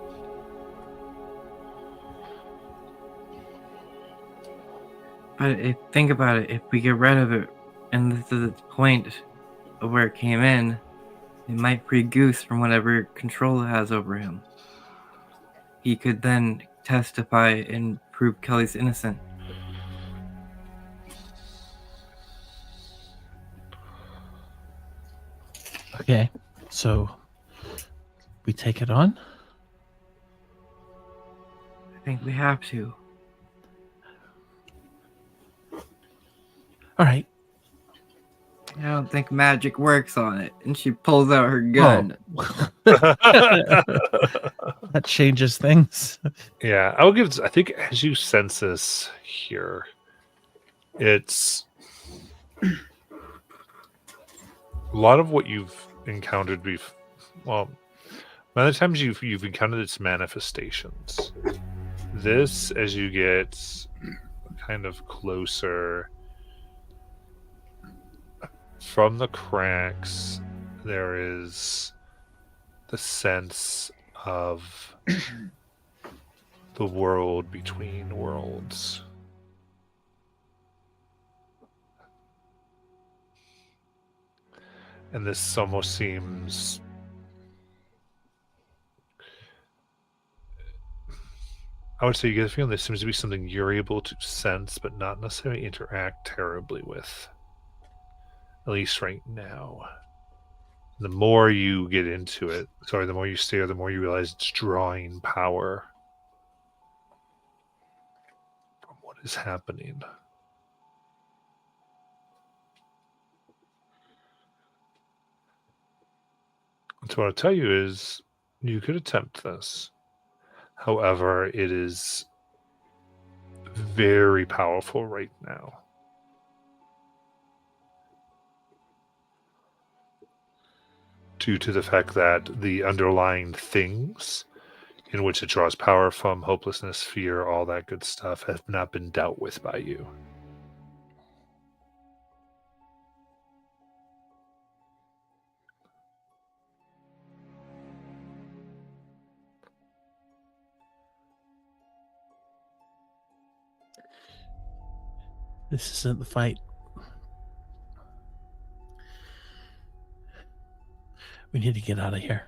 But think about it. If we get rid of it, and this is its point of where it came in, it might free Goose from whatever control it has over him. He could then testify and prove Kelly's innocent. Okay, so we take it on? I think we have to. All right. I don't think magic works on it. And she pulls out her gun. That changes things. Yeah, I think as you sense this here, it's a lot of what you've encountered by the times you've encountered its manifestations. This, as you get kind of closer from the cracks, there is the sense of the world between worlds. And this almost seems I would say you get a feeling this seems to be something you're able to sense but not necessarily interact terribly with. At least right now. The more you get into it, the more you stare, the more you realize it's drawing power from what is happening. And so what I'll tell you is you could attempt this. However, it is very powerful right now. Due to the fact that the underlying things in which it draws power from, hopelessness, fear, all that good stuff, have not been dealt with by you. This isn't the fight. We need to get out of here.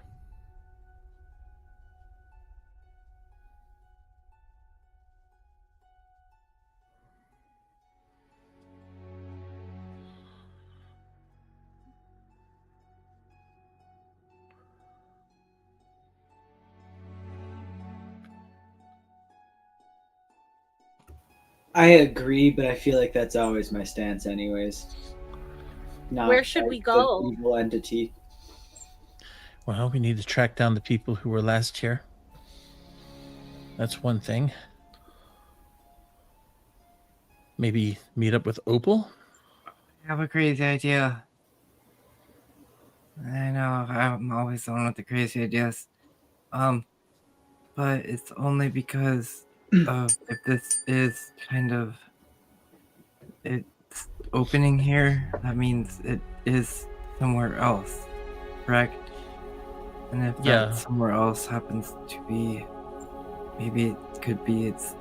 I agree, but I feel like that's always my stance anyways. Not Where should we fight go? the evil entity. Well, we need to track down the people who were last here. That's one thing. Maybe meet up with Opal? I have a crazy idea. I know, I'm always the one with the crazy ideas. But it's only because of if this is kind of it's opening here, that means it is somewhere else, correct? And if Yeah. that somewhere else happens to be, maybe it could be it's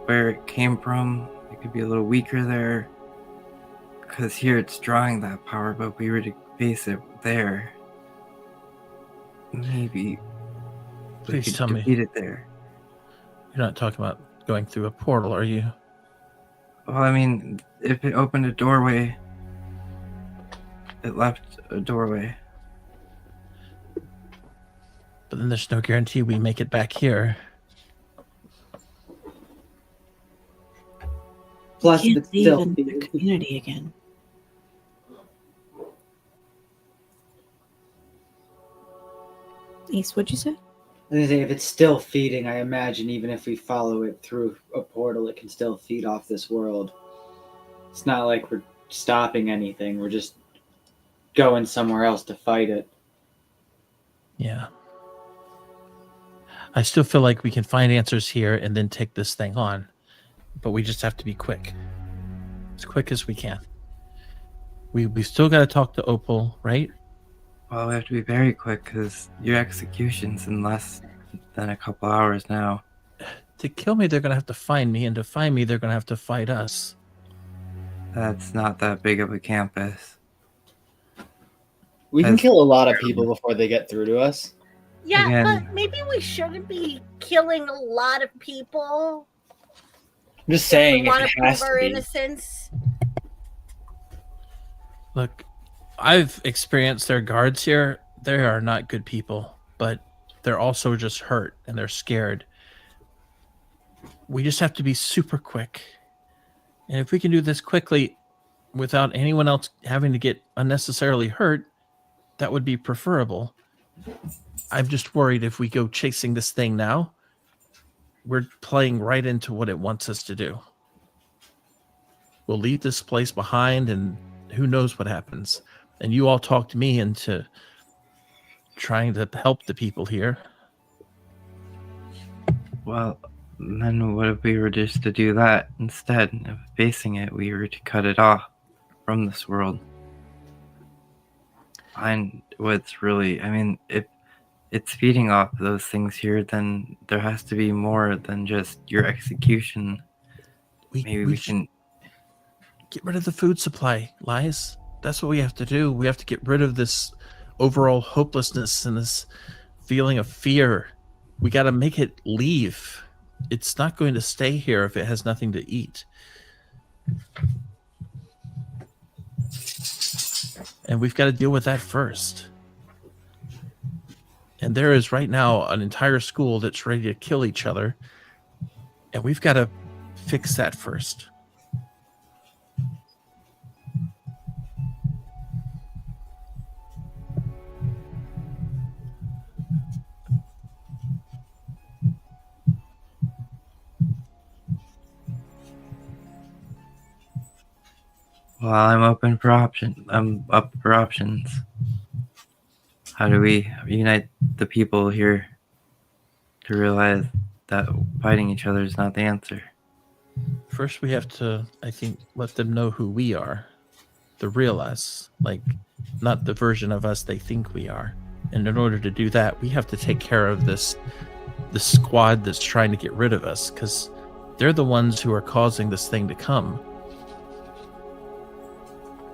where it came from. It could be a little weaker there, because here it's drawing that power, but if we were to face it there, maybe we Please could tell me. defeat it there. You're not talking about going through a portal, are you? Well, I mean, if it opened a doorway it left a doorway. But then there's no guarantee we make it back here. Plus, Can't it's leave still in the community again. Ace, what'd you say? if it's still feeding, I imagine even if we follow it through a portal, it can still feed off this world. It's not like we're stopping anything. We're just going somewhere else to fight it. Yeah. I still feel like we can find answers here and then take this thing on. But we just have to be quick. As quick as we can. We still got to talk to Opal, right? Well, we have to be very quick because your execution's in less than a couple hours now. To kill me, they're going to have to find me. And to find me, they're going to have to fight us. That's not that big of a campus. We can That's kill a lot of terrible. people before they get through to us. Yeah, Again. but maybe we shouldn't be killing a lot of people. I'm just We saying, if want it to has prove to our be. innocence. Look, I've experienced their guards here. They are not good people, but they're also just hurt and they're scared. We just have to be super quick. And if we can do this quickly without anyone else having to get unnecessarily hurt, that would be preferable. I'm just worried if we go chasing this thing now, we're playing right into what it wants us to do. We'll leave this place behind and who knows what happens. And you all talked me into trying to help the people here. Well, then what if we were just to do that instead of facing it? We were to cut it off from this world. Find what's really, I mean, if it's feeding off those things here, then there has to be more than just your execution. Maybe we should can. get rid of the food supply, Lies. That's what we have to do. We have to get rid of this overall hopelessness and this feeling of fear. We got to make it leave. It's not going to stay here if it has nothing to eat. And we've got to deal with that first. And there is right now an entire school that's ready to kill each other. And we've got to fix that first. Well, I'm open for option. I'm up for options. How do we unite the people here to realize that fighting each other is not the answer? First, we have to, I think, let them know who we are. The real us. Like, not the version of us they think we are. And in order to do that, we have to take care of this squad that's trying to get rid of us, because they're the ones who are causing this thing to come.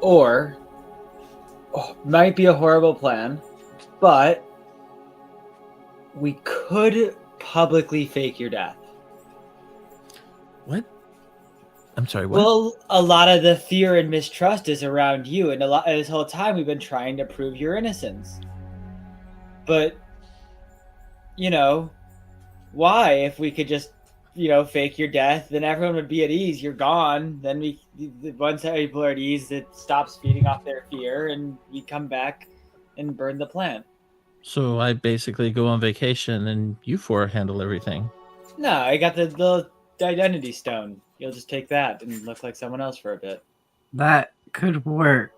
Or, might be a horrible plan, but we could publicly fake your death. What? I'm sorry, what? Well, a lot of the fear and mistrust is around you, and this whole time we've been trying to prove your innocence. But, why? If we could just, fake your death, then everyone would be at ease. You're gone. Then once people are at ease, it stops feeding off their fear, and we come back and burn the plant. So I basically go on vacation and you four handle everything. No, I got the identity stone. You'll just take that and look like someone else for a bit. That could work.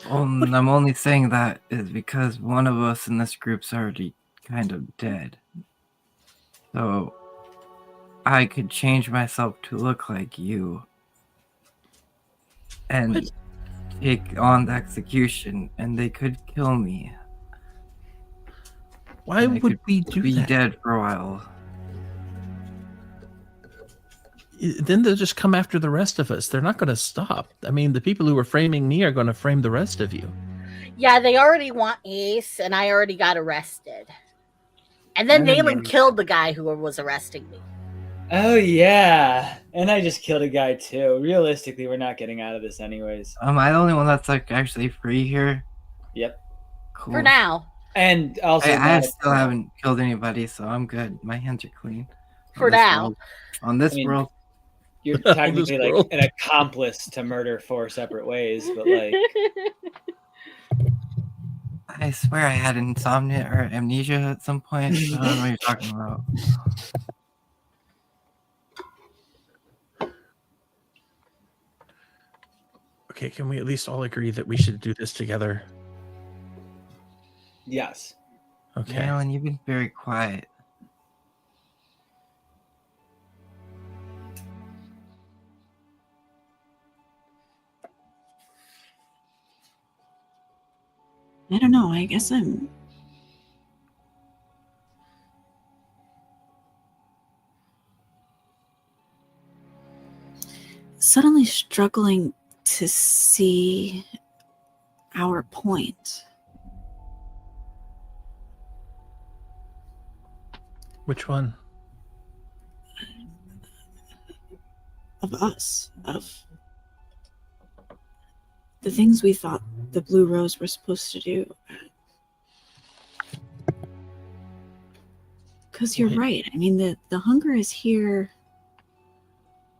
I'm only saying that is because one of us in this group's already kind of dead. So I could change myself to look like you and What? take on the execution, and they could kill me. Why And I would could we do be that? dead for a while. Then they'll just come after the rest of us. They're not going to stop. I mean, the people who are framing me are going to frame the rest of you. Yeah, they already want Ace, and I already got arrested. And then I don't Nayland know. killed the guy who was arresting me. Oh yeah, and I just killed a guy too. Realistically, we're not getting out of this anyways. Am I the only one that's like actually free here? Yep. Cool. For now. And also, I not still haven't killed anybody, so I'm good. My hands are clean. For On this now. world. On this I mean, world. You're This technically like world. an accomplice to murder 4 separate ways, but like, I swear I had insomnia or amnesia at some point. I don't know what you're talking about. Okay, can we at least all agree that we should do this together? yes. Okay. Marilyn, you've been very quiet. I don't know. I guess I'm suddenly struggling to see our point. Which one? Of us, of the things we thought the Blue Rose were supposed to do. Because you're Right. right. I mean, the hunger is here.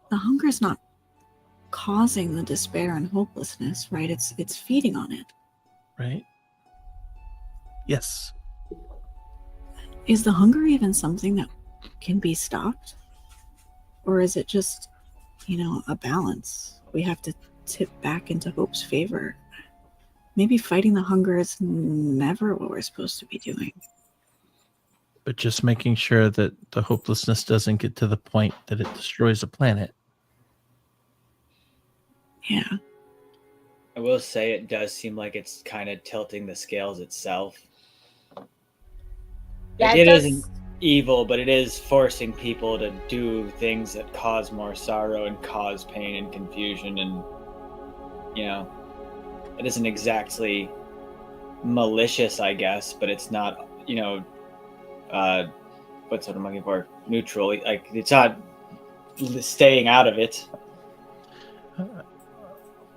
The hunger is not causing the despair and hopelessness, right? It's feeding on it. Right? Yes. Is the hunger even something that can be stopped? Or is it just, a balance? We have to tip back into hope's favor. Maybe fighting the hunger is never what we're supposed to be doing. But just making sure that the hopelessness doesn't get to the point that it destroys a planet. Yeah. I will say it does seem like it's kind of tilting the scales itself. Yeah, Like, it it does. isn't evil, but it is forcing people to do things that cause more sorrow and cause pain and confusion, and it isn't exactly malicious, I guess, but it's not, what's what I'm looking for? Neutral. Like, it's not staying out of it.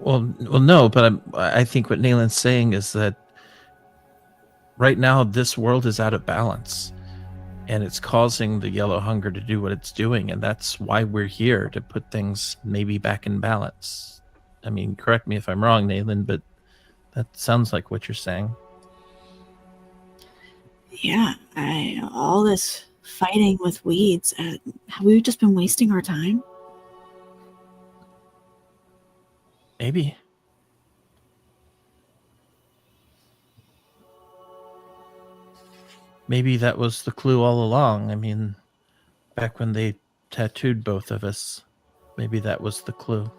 Well, no, but I think what Nalen's saying is that right now this world is out of balance, and it's causing the yellow hunger to do what it's doing, and that's why we're here, to put things maybe back in balance. I mean, correct me if I'm wrong, Nalen, but that sounds like what you're saying. Yeah. All this fighting with weeds, have we just been wasting our time? Maybe. Maybe that was the clue all along. I mean, back when they tattooed both of us, maybe that was the clue.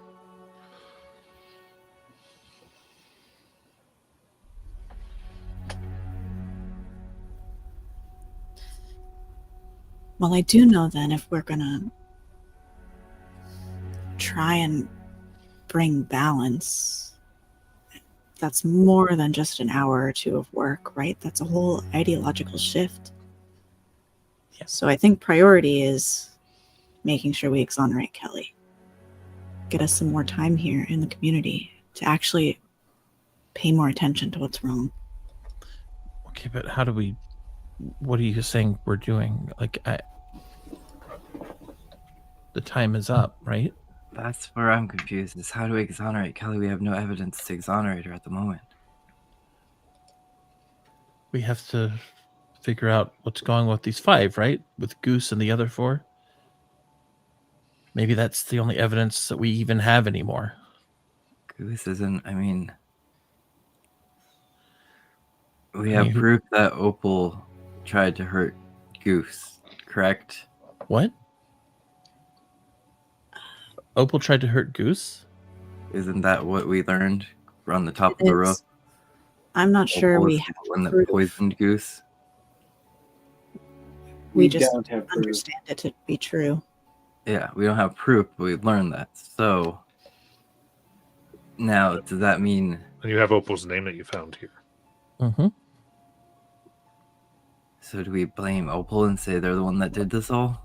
Well, I do know then if we're gonna try and bring balance, that's more than just an hour or two of work, right? That's a whole ideological shift. Yeah. So I think priority is making sure we exonerate Kelly. Get us some more time here in the community to actually pay more attention to what's wrong. Okay, but how do we... What are you saying we're doing? The time is up, right? That's where I'm confused, is how do we exonerate Kelly? We have no evidence to exonerate her at the moment. We have to figure out what's going on with these 5, right? With Goose and the other 4. Maybe that's the only evidence that we even have anymore. Goose isn't, we have proof that Opal tried to hurt Goose, correct? What? Opal tried to hurt Goose? Isn't that what we learned on the top of the roof? I'm not sure Opal we is have the one that proof. poisoned Goose. We just don't have proof. understand it to be true. Yeah, we don't have proof, but we learned that. So now, does that mean? And you have Opal's name that you found here. Mm-hmm. So do we blame Opal and say they're the one that did this all?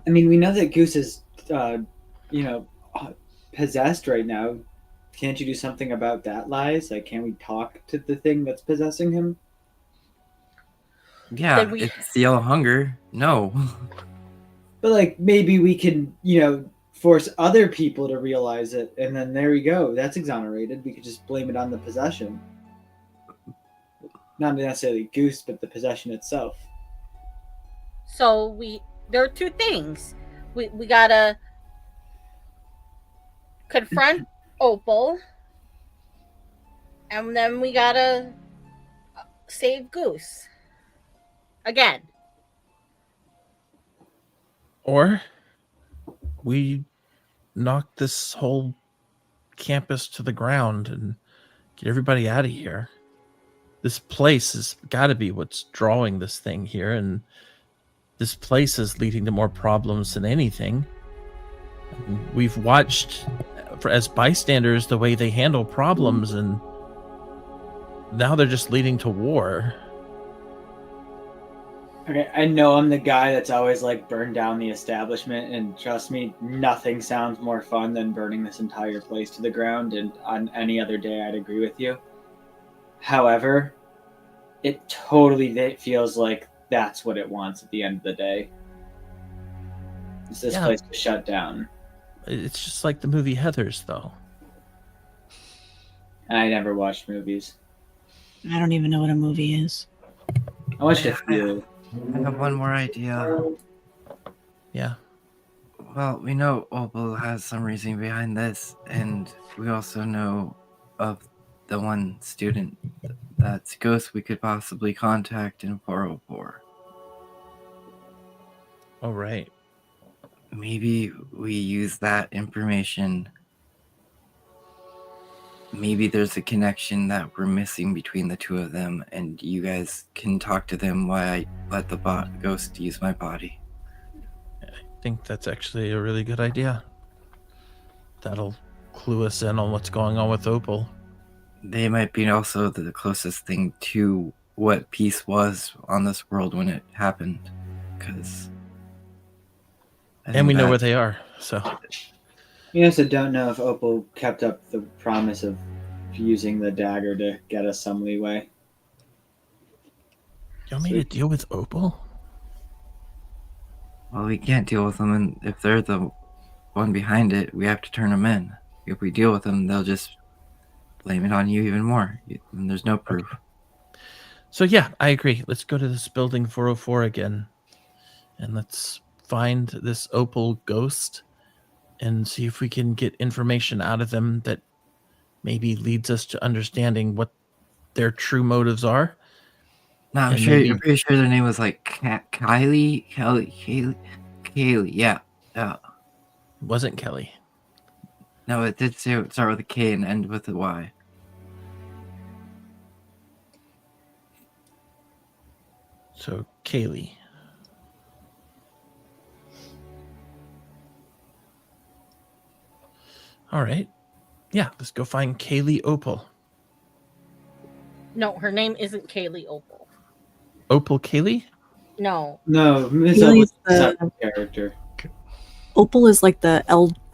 I mean, we know that Goose is, possessed right now. Can't you do something about that, Lies? Like, can we talk to the thing that's possessing him? Yeah, Did we- it's the yellow hunger. No. But like, maybe we can, force other people to realize it, and then there we go. That's exonerated. We could just blame it on the possession, not necessarily Goose, but the possession itself. So there are two things. We gotta confront Opal, and then we gotta save Goose. Again. Or we knock this whole campus to the ground and get everybody out of here. This place has got to be what's drawing this thing here, and this place is leading to more problems than anything. We've watched, as bystanders, the way they handle problems, and now they're just leading to war. Okay, I know I'm the guy that's always like burned down the establishment, and trust me, nothing sounds more fun than burning this entire place to the ground, and on any other day I'd agree with you. However, it totally feels like that's what it wants at the end of the day. Is this place to shut down. It's just like the movie Heathers, though. I never watched movies. I don't even know what a movie is. I watched a few. I have one more idea. Yeah. Well, we know Opal has some reason behind this, and we also know of the one student that's Ghost we could possibly contact in 404. Oh, right. Maybe we use that information. Maybe there's a connection that we're missing between the two of them, and you guys can talk to them while I let the ghost use my body. I think that's actually a really good idea. That'll clue us in on what's going on with Opal. They might be also the closest thing to what peace was on this world when it happened, because... And we know where they are, so... We also don't know if Opal kept up the promise of using the dagger to get us some leeway. You want me to deal with Opal? Well, we can't deal with them, and if they're the one behind it, we have to turn them in. If we deal with them, they'll just blame it on you even more, and there's no proof. So yeah, I agree. Let's go to this building 404 again, and let's find this Opal ghost and see if we can get information out of them that maybe leads us to understanding what their true motives are. No, I'm pretty sure their name was like Kaylee. Yeah. It wasn't Kelly. No, it did start with a K and end with a Y. So Kaylee. All right. Yeah, let's go find Kaylee Opal. No, her name isn't Kaylee Opal. Opal Kaylee? No. No, Miss Kaylee's Opal's a the- separate character. Opal is like the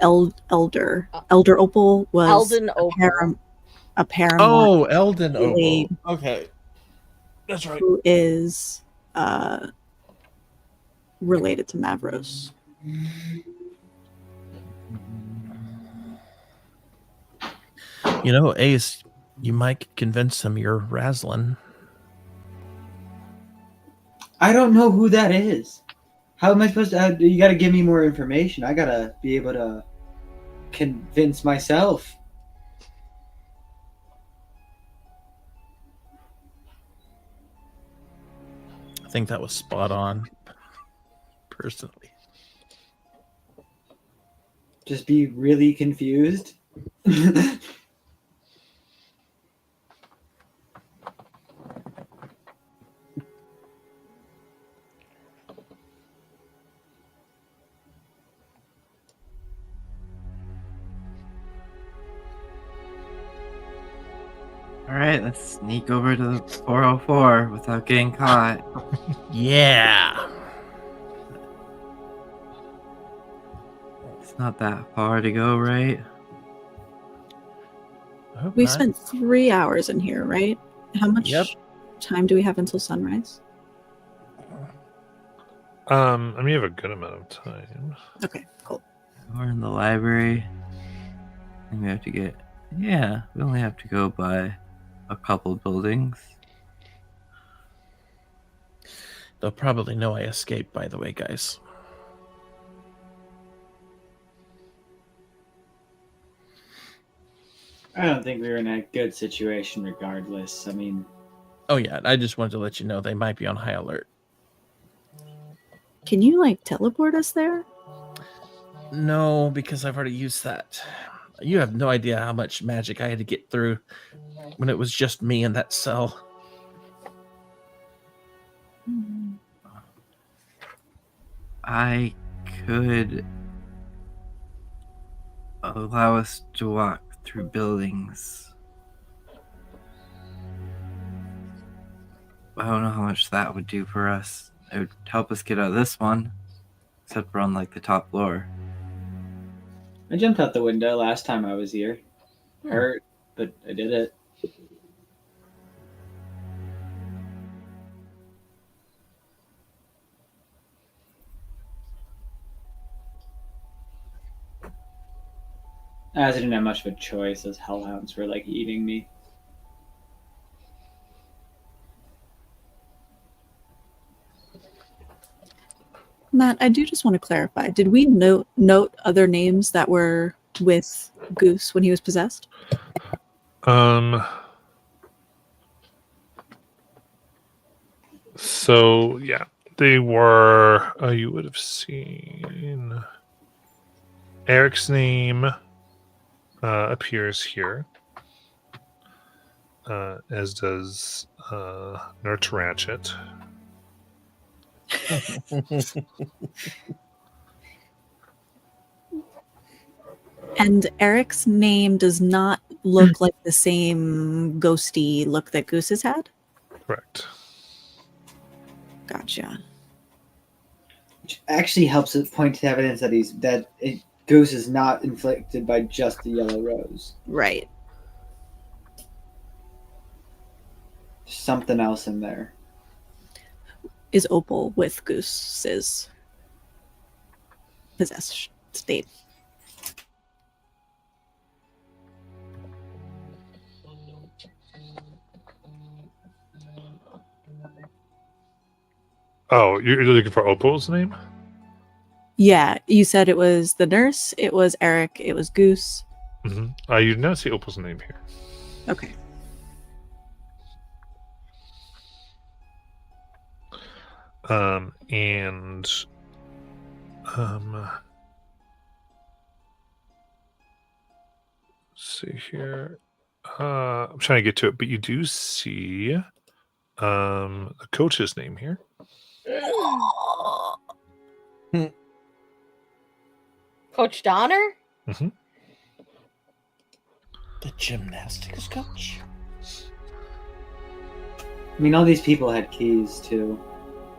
elder. Elder Opal was Eldon Opal. a paramour Oh, Eldon Kaylee. Opal. Okay. That's right. who is related to Mavros. You know, Ace, you might convince him you're Razlin. I don't know who that is. How am I supposed to? You got to give me more information. I gotta be able to convince myself. I think that was spot on, personally. Just be really confused. Alright, let's sneak over to the 404 without getting caught. Yeah. It's not that far to go, right? I hope We not. spent 3 hours in here, right? How much Yep. time do we have until sunrise? I mean, you have a good amount of time. Okay, cool. We're in the library. And we have to get. Yeah, we only have to go by a couple buildings. They'll probably know I escaped, by the way, guys. I don't think we were in a good situation regardless. I mean, Oh, yeah. I just wanted to let you know they might be on high alert. Can you like teleport us there? No, because I've already used that. You have no idea how much magic I had to get through when it was just me in that cell. I could allow us to walk through buildings. I don't know how much that would do for us. It would help us get out of this one, except we're on like the top floor. I jumped out the window last time I was here. Hurt, but I did it. I didn't have much of a choice. Those hellhounds were like eating me. Matt, I do just want to clarify. Did we note other names that were with Goose when he was possessed? So yeah, they were. You would have seen Eric's name appears here, as does Nurse Ratchet. And Eric's name does not look like the same ghosty look that Goose has had? Correct. Gotcha. Which actually helps us point to evidence that Goose is not inflicted by just the yellow rose. Right. There's something else in there. Is Opal with Goose's possessed state? Oh, you're looking for Opal's name? Yeah, you said it was the nurse, it was Eric, it was Goose. Mm-hmm. You did not see Opal's name here. Okay. And let's see here. I'm trying to get to it, but you do see the coach's name here. Coach Donner? Mm-hmm. The gymnastics coach? I mean, all these people had keys too.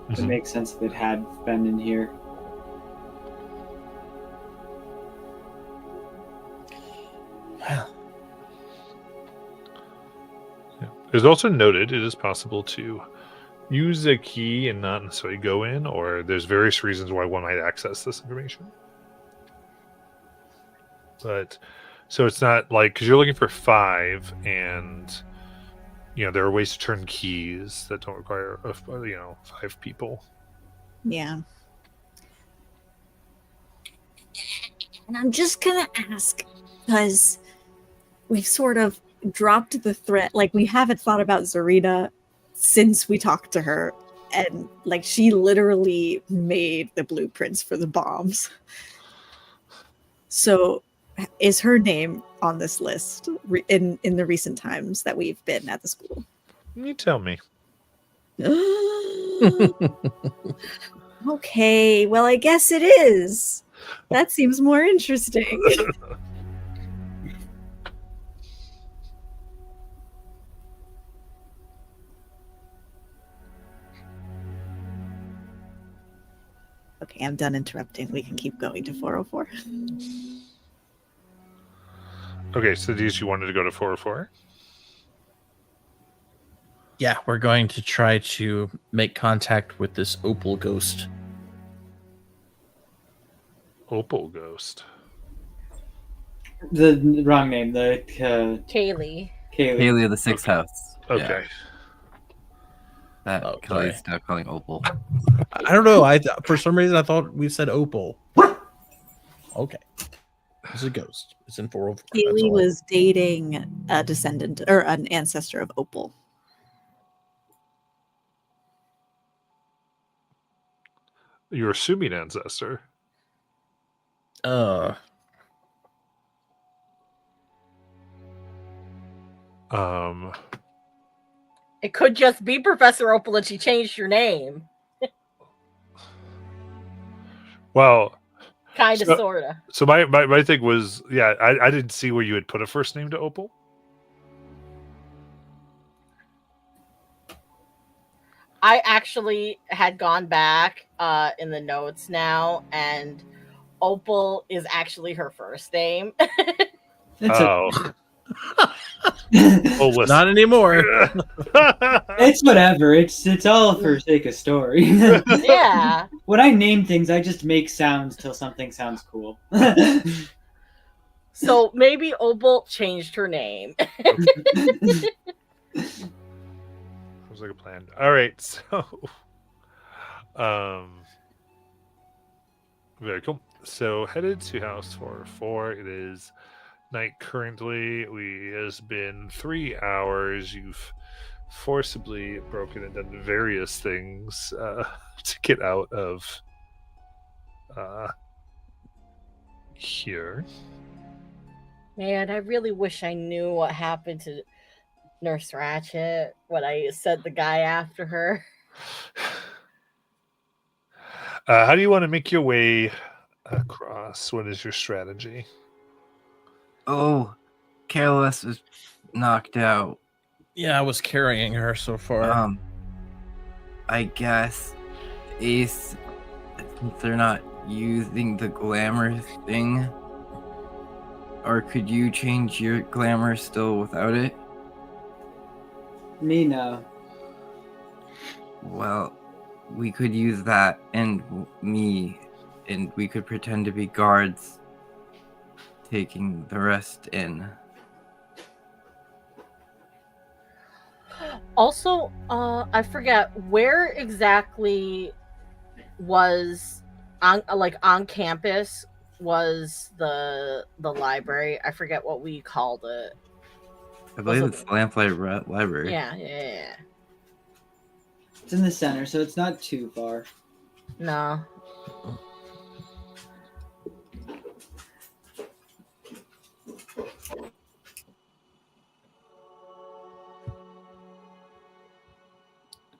It Mhm. makes sense that it had been in here. Well, Yeah. It is also noted it is possible to use a key and not necessarily go in, or there's various reasons why one might access this information. But so it's not like, because you're looking for 5, and there are ways to turn keys that don't require 5 people. Yeah. And I'm just gonna ask, because we've sort of dropped the threat, like we haven't thought about Zarina since we talked to her, and like she literally made the blueprints for the bombs. So is her name on this list in the recent times that we've been at the school? You tell me. Okay, well, I guess it is. That seems more interesting. Okay, I'm done interrupting. We can keep going to 404. Okay, so these you wanted to go to 404? Yeah, we're going to try to make contact with this opal ghost. Opal Ghost. The wrong name. The Kaylee. Kaylee. Haley of the Sixth Okay. House. Okay. That Oh, Kelly's sorry. now calling Opal. I don't know. For some reason I thought we said opal. Okay, it's a ghost. It's in 404. That's Haley all. was dating a descendant or an ancestor of Opal. You're assuming ancestor. Um, It could just be Professor Opal and she changed your name. well, Kind of, So- sort of. so my thing was, yeah, I didn't see where you had put a first name to Opal. I actually had gone back in the notes now, and Opal is actually her first name. It's Oh, oh, listen. Not anymore. it's whatever. It's all for sake of story. Yeah. When I name things, I just make sounds till something sounds cool. So maybe Opal changed her name. Sounds like a plan. All right, so, very cool. So headed to house 404. It is night currently. It's been 3 hours. You've forcibly broken and done various things to get out of here. Man, I really wish I knew what happened to Nurse Ratchet when I sent the guy after her. How do you want to make your way across? What is your strategy? Oh, Careless is knocked out. Yeah, I was carrying her so far. I guess Ace, since they're not using the glamour thing, or could you change your glamour still without it? Me no. Well, we could use that and me, and we could pretend to be guards taking the rest in. Also, I forget where exactly was on campus was the library. I forget what we called it. I believe Was it's Lamplight Library. Yeah. It's in the center, so it's not too far. No.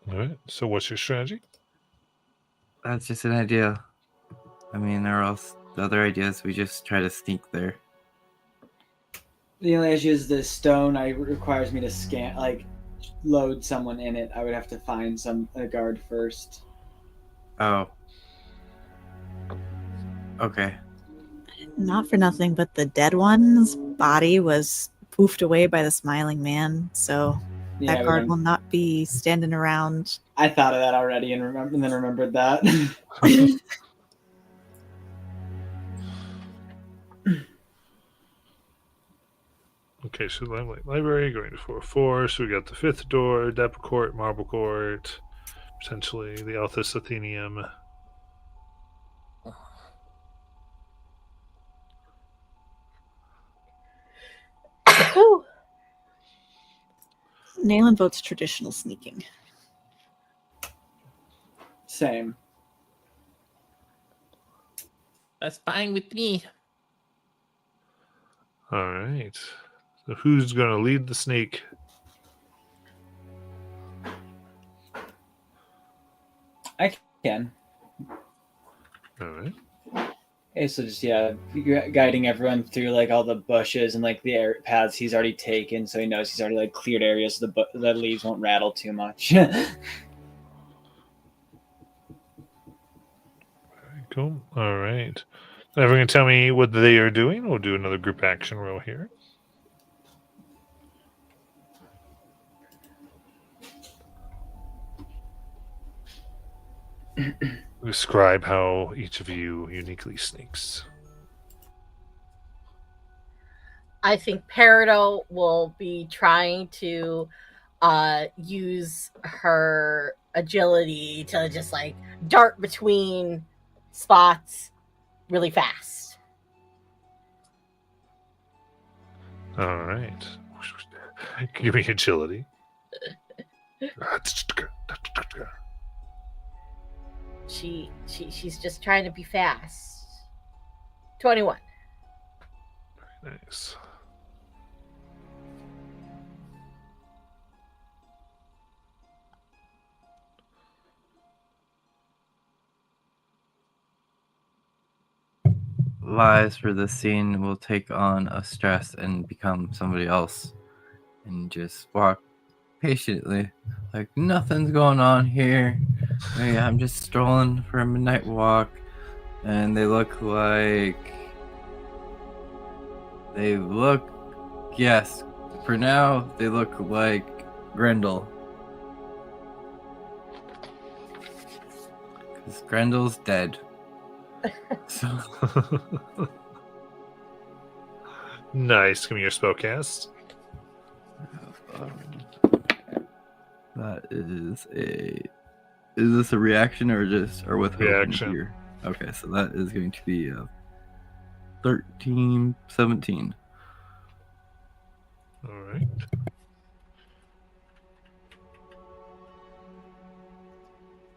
All right. So what's your strategy? That's just an idea. I mean, there are also other ideas. We just try to sneak there. The only issue is the stone. It requires me to load someone in it. I would have to find a guard first. Oh. Okay. Not for nothing, but the dead one's body was poofed away by the smiling man, so Yeah, that guard will not be standing around. I thought of that already and then remembered that. Okay, so Limelight Library going to 404. So we got the fifth door, Dapper Court, Marble Court, potentially the Althus Athenium. Nayland votes traditional sneaking. Same. That's fine with me. All right. So who's going to lead the snake? I can. All right. Okay, so just guiding everyone through all the bushes and the paths he's already taken, so he knows he's already cleared areas so the leaves won't rattle too much. Very Cool. All right. Everyone tell me what they are doing. We'll do another group action roll here. Describe how each of you uniquely sneaks. I think Peridot will be trying to use her agility to just like dart between spots really fast. All right. Give me agility. She's just trying to be fast. 21. Nice. Lies for this scene will take on a stress and become somebody else and just walk patiently like nothing's going on here. Hey, I'm just strolling for a midnight walk, and they look yes, for now they look like Grendel, because Grendel's dead. So Nice. Give me your spellcast. that is this a reaction or with hope in Reaction. fear? Okay, so that is going to be 13, 17. All right.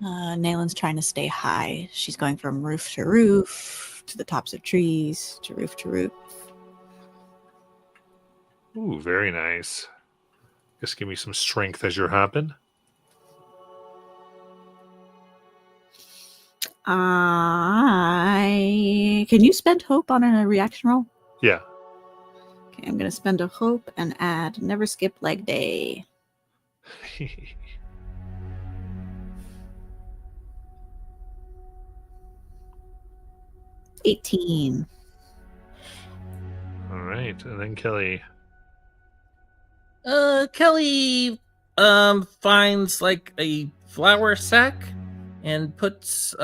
Nalen's trying to stay high. She's going from roof to roof, to the tops of trees, to roof to roof. Ooh, very nice. Just give me some strength as you're hopping. Can you spend hope on a reaction roll? Yeah. Okay, I'm gonna spend a hope and add never skip leg day. 18. All right. And then Kelly. Kelly finds like a flour sack and puts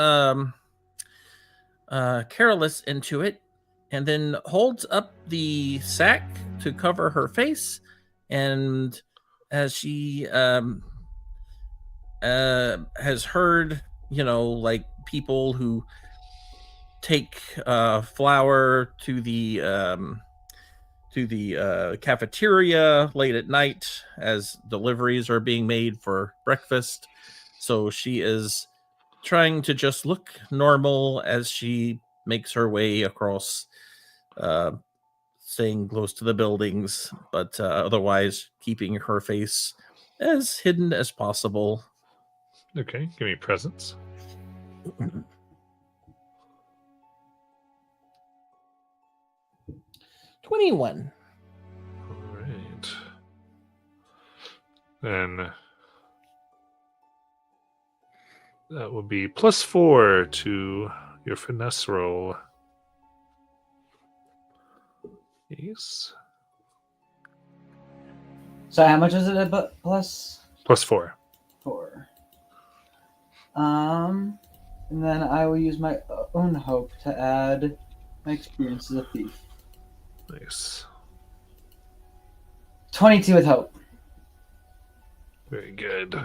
Carolus into it, and then holds up the sack to cover her face, and as she has heard, like people who take flour to the cafeteria late at night as deliveries are being made for breakfast. So she is trying to just look normal as she makes her way across, staying close to the buildings, but otherwise keeping her face as hidden as possible. Okay. Give me presence. 21. All right. Then that will be +4 to your finesse roll. Yes. So how much is it plus? +4. 4. And then I will use my own hope to add my experience as a thief. Nice. 22 with hope. Very good.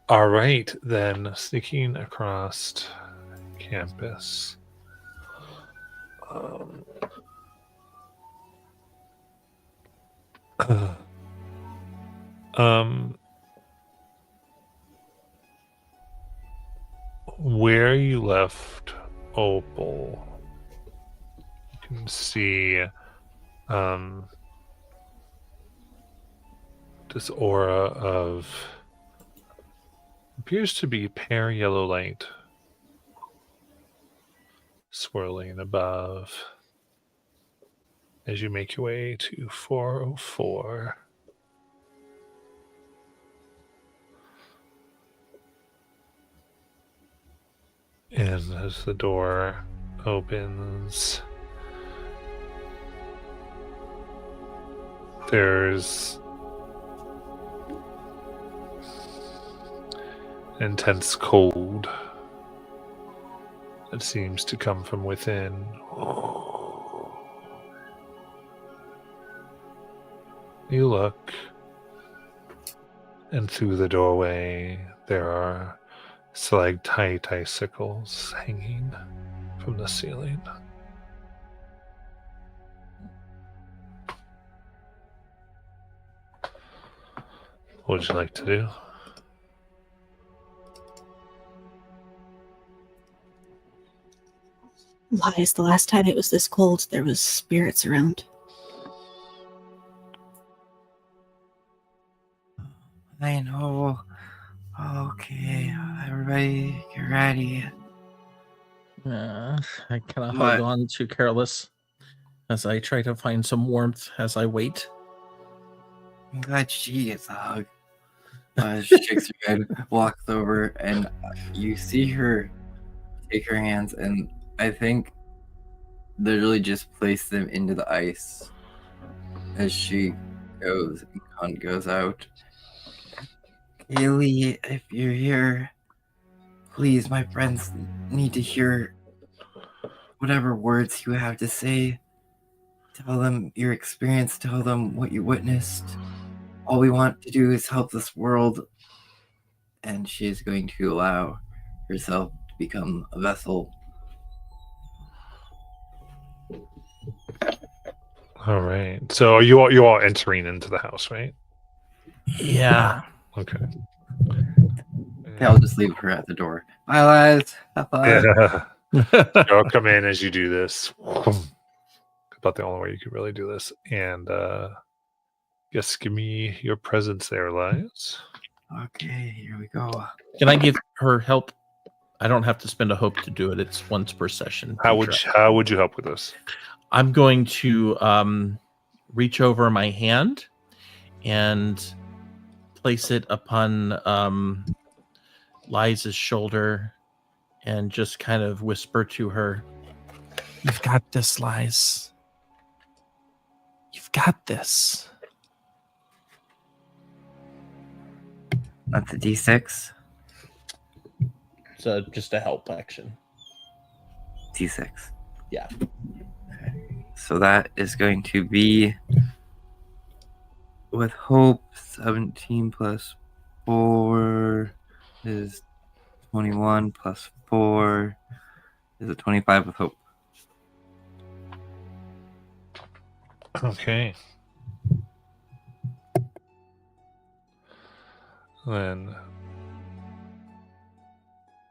All right, then sneaking across campus. Where you left Opal, you can see this aura of appears to be pale yellow light swirling above as you make your way to 404. And as the door opens, there's intense cold that seems to come from within. You look, and through the doorway there are stalactite icicles hanging from the ceiling. What would you like to do? Lies, the last time it was this cold, there was spirits around. I know. Okay, everybody get ready. I kind of What? hold on to Careless as I try to find some warmth as I wait. I'm glad she gets a hug. She shakes her head, walks over, and you see her take her hands, and I think literally just place them into the ice as she goes and goes out. Kaylee, if you're here, please, my friends need to hear whatever words you have to say. Tell them your experience, tell them what you witnessed. All we want to do is help this world. And she is going to allow herself to become a vessel. All right. So are you all entering into the house, right? Yeah. Okay. Okay, I'll just leave her at the door. Bye, lads. Have fun. Yeah. Y'all come in as you do this. About the only way you could really do this. And yes, give me your presence there, Elias. Okay, here we go. Can I give her help? I don't have to spend a hope to do it. It's once per session. How would you help with this? I'm going to reach over my hand and place it upon Liza's shoulder and just kind of whisper to her, "You've got this, Liz. You've got this." That's a D6. So just a help action. D6. Yeah. Okay. So that is going to be with hope 17 plus 4 is 21 plus 4 is a 25 with hope. Okay. Then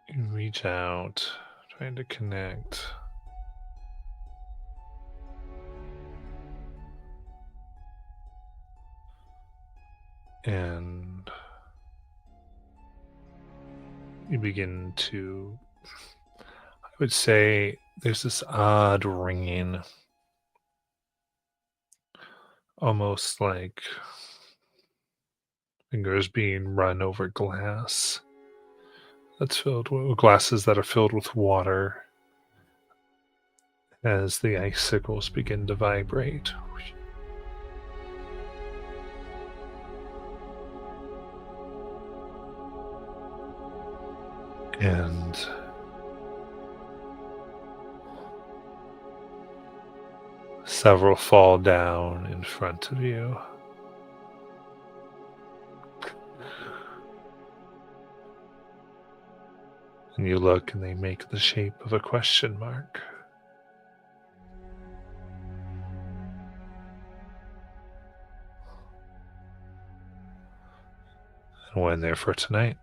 you reach out, trying to connect. And you begin to, I would say, there's this odd ringing, almost like fingers being run over glass that's filled with glasses that are filled with water as the icicles begin to vibrate. And several fall down in front of you. And you look and they make the shape of a question mark. And we'll end there for tonight.